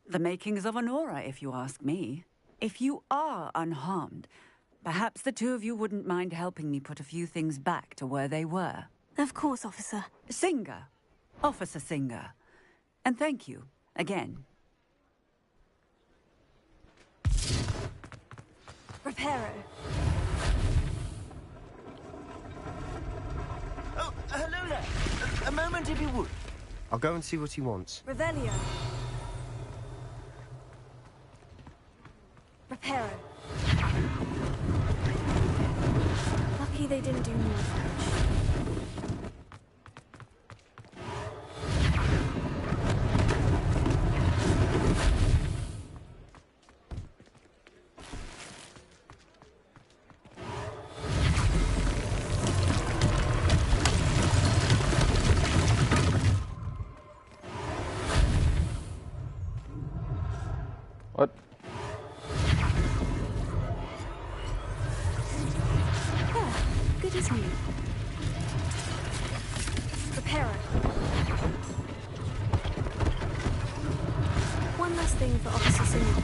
The makings of an aura, if you ask me. If you are unharmed, perhaps the two of you wouldn't mind helping me put a few things back to where they were. Of course, officer. Singer, Officer Singer. And thank you, again. Reparo. Oh, hello there. A moment if you would. I'll go and see what he wants. Revelio. Reparo. Lucky they didn't do more damage. What? Good as new. Reparo. One last thing for Officer Singapore.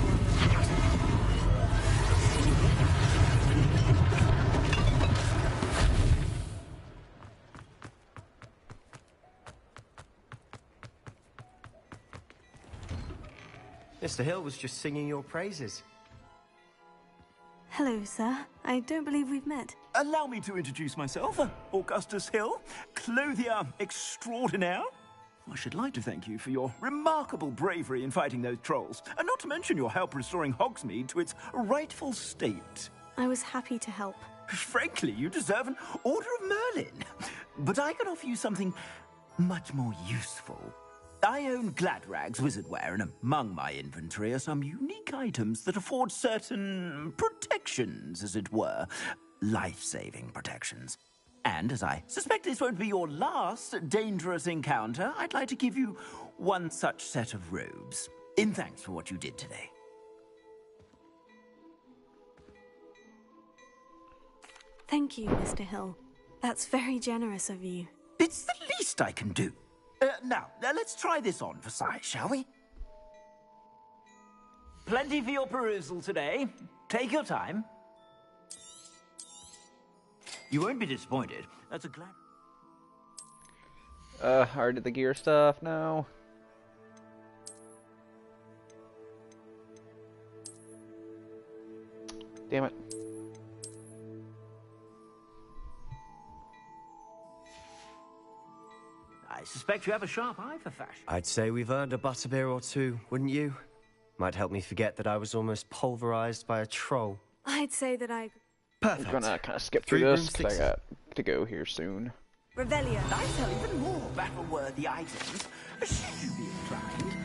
Mr. Hill was just singing your praises. Hello, sir. I don't believe we've met. Allow me to introduce myself, Augustus Hill, clothier extraordinaire. I should like to thank you for your remarkable bravery in fighting those trolls, and not to mention your help restoring Hogsmeade to its rightful state. I was happy to help. Frankly, you deserve an Order of Merlin. But I can offer you something much more useful. I own Gladrag's wizardware, and among my inventory are some unique items that afford certain protections, as it were. Life-saving protections. And as I suspect this won't be your last dangerous encounter, I'd like to give you one such set of robes, in thanks for what you did today. Thank you, Mr. Hill. That's very generous of you. It's the least I can do. Now, let's try this on for size, shall we? Plenty for your perusal today. Take your time. You won't be disappointed. That's a glad... I already did the gear stuff now. Damn it. I suspect you have a sharp eye for fashion. I'd say we've earned a butterbeer or two, wouldn't you? Might help me forget that I was almost pulverized by a troll. I'd say that I... Perfect. I'm gonna kind of skip through this because I got to go here soon. Revelio. I sell even more battle-worthy items. Should you be inclined,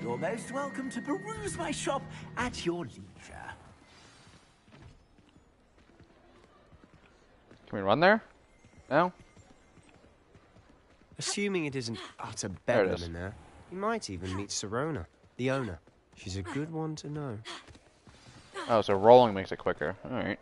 you're most welcome to peruse my shop at your leisure. Can we run there? No? Assuming it isn't utter bedlam in there, you might even meet Sirona, the owner. She's a good one to know. Oh, so rolling makes it quicker. Alright.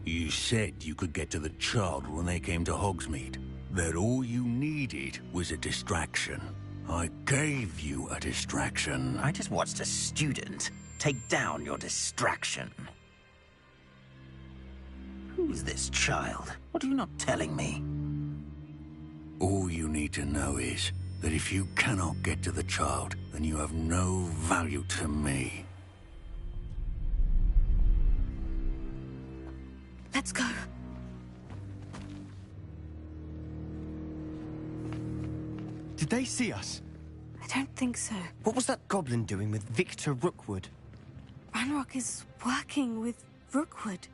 You said you could get to the child when they came to Hogsmeade. That all you needed was a distraction. I gave you a distraction. I just watched a student take down your distraction. Who's this child? What are you not telling me? All you need to know is that if you cannot get to the child, then you have no value to me. Let's go. Did they see us? I don't think so. What was that goblin doing with Victor Rookwood? Ranrock is working with Rookwood.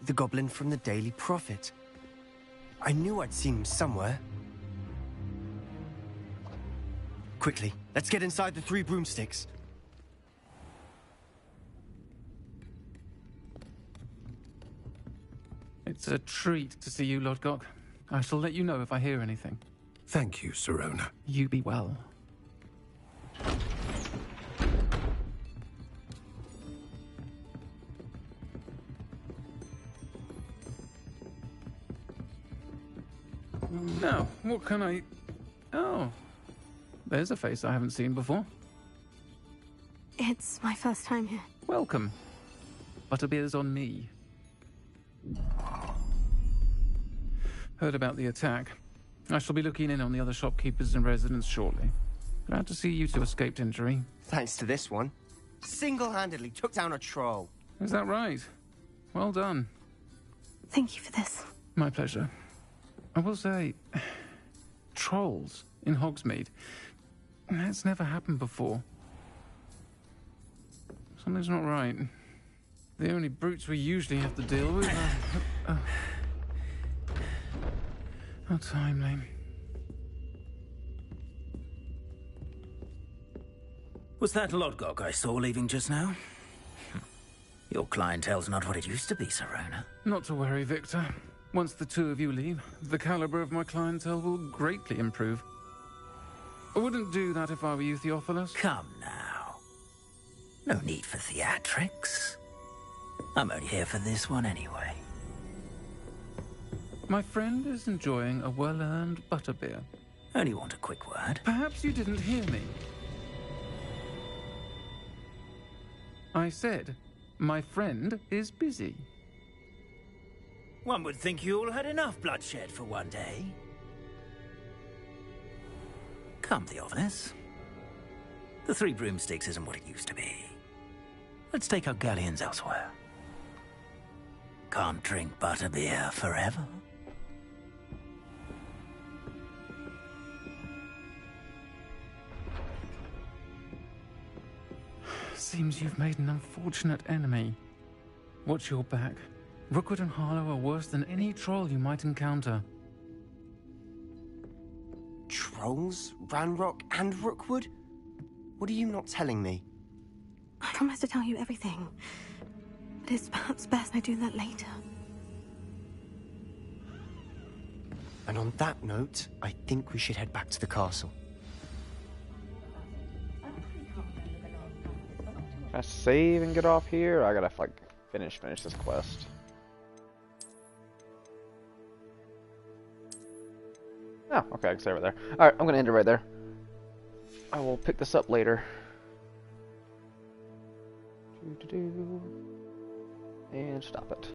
The goblin from the Daily Prophet. I knew I'd seen him somewhere. Quickly, let's get inside the 3 broomsticks. It's a treat to see you, Lodgok. I shall let you know if I hear anything. Thank you, Sirona. You be well. Now, what can I... Oh. there's a face I haven't seen before. It's my first time here. Welcome. Butterbeer's on me. Heard about the attack. I shall be looking in on the other shopkeepers and residents shortly. Glad to see you two escaped injury. Thanks to this one. Single-handedly took down a troll. Is that right? Well done. Thank you for this. My pleasure. I will say, trolls in Hogsmeade. That's never happened before. Something's not right. The only brutes we usually have to deal with are... How timely. Was that Lodgok I saw leaving just now? Your clientele's not what it used to be, Sirona. Not to worry, Victor. Once the two of you leave, the caliber of my clientele will greatly improve. I wouldn't do that if I were you, Theophilus. Come now. No need for theatrics. I'm only here for this one anyway. My friend is enjoying a well-earned butterbeer. Only want a quick word. Perhaps you didn't hear me. I said, my friend is busy. One would think you all had enough bloodshed for one day. Come, Theophilus. The Three Broomsticks isn't what it used to be. Let's take our galleons elsewhere. Can't drink butterbeer forever. Seems you've made an unfortunate enemy. Watch your back. Rookwood and Harlow are worse than any troll you might encounter. Trolls? Ranrock and Rookwood? What are you not telling me? I promise to tell you everything. But it's perhaps best I do that later. And on that note, I think we should head back to the castle. Can I save and get off here? I gotta like finish this quest. Oh, okay, I can save it there. Alright, I'm gonna end it right there. I will pick this up later. And stop it.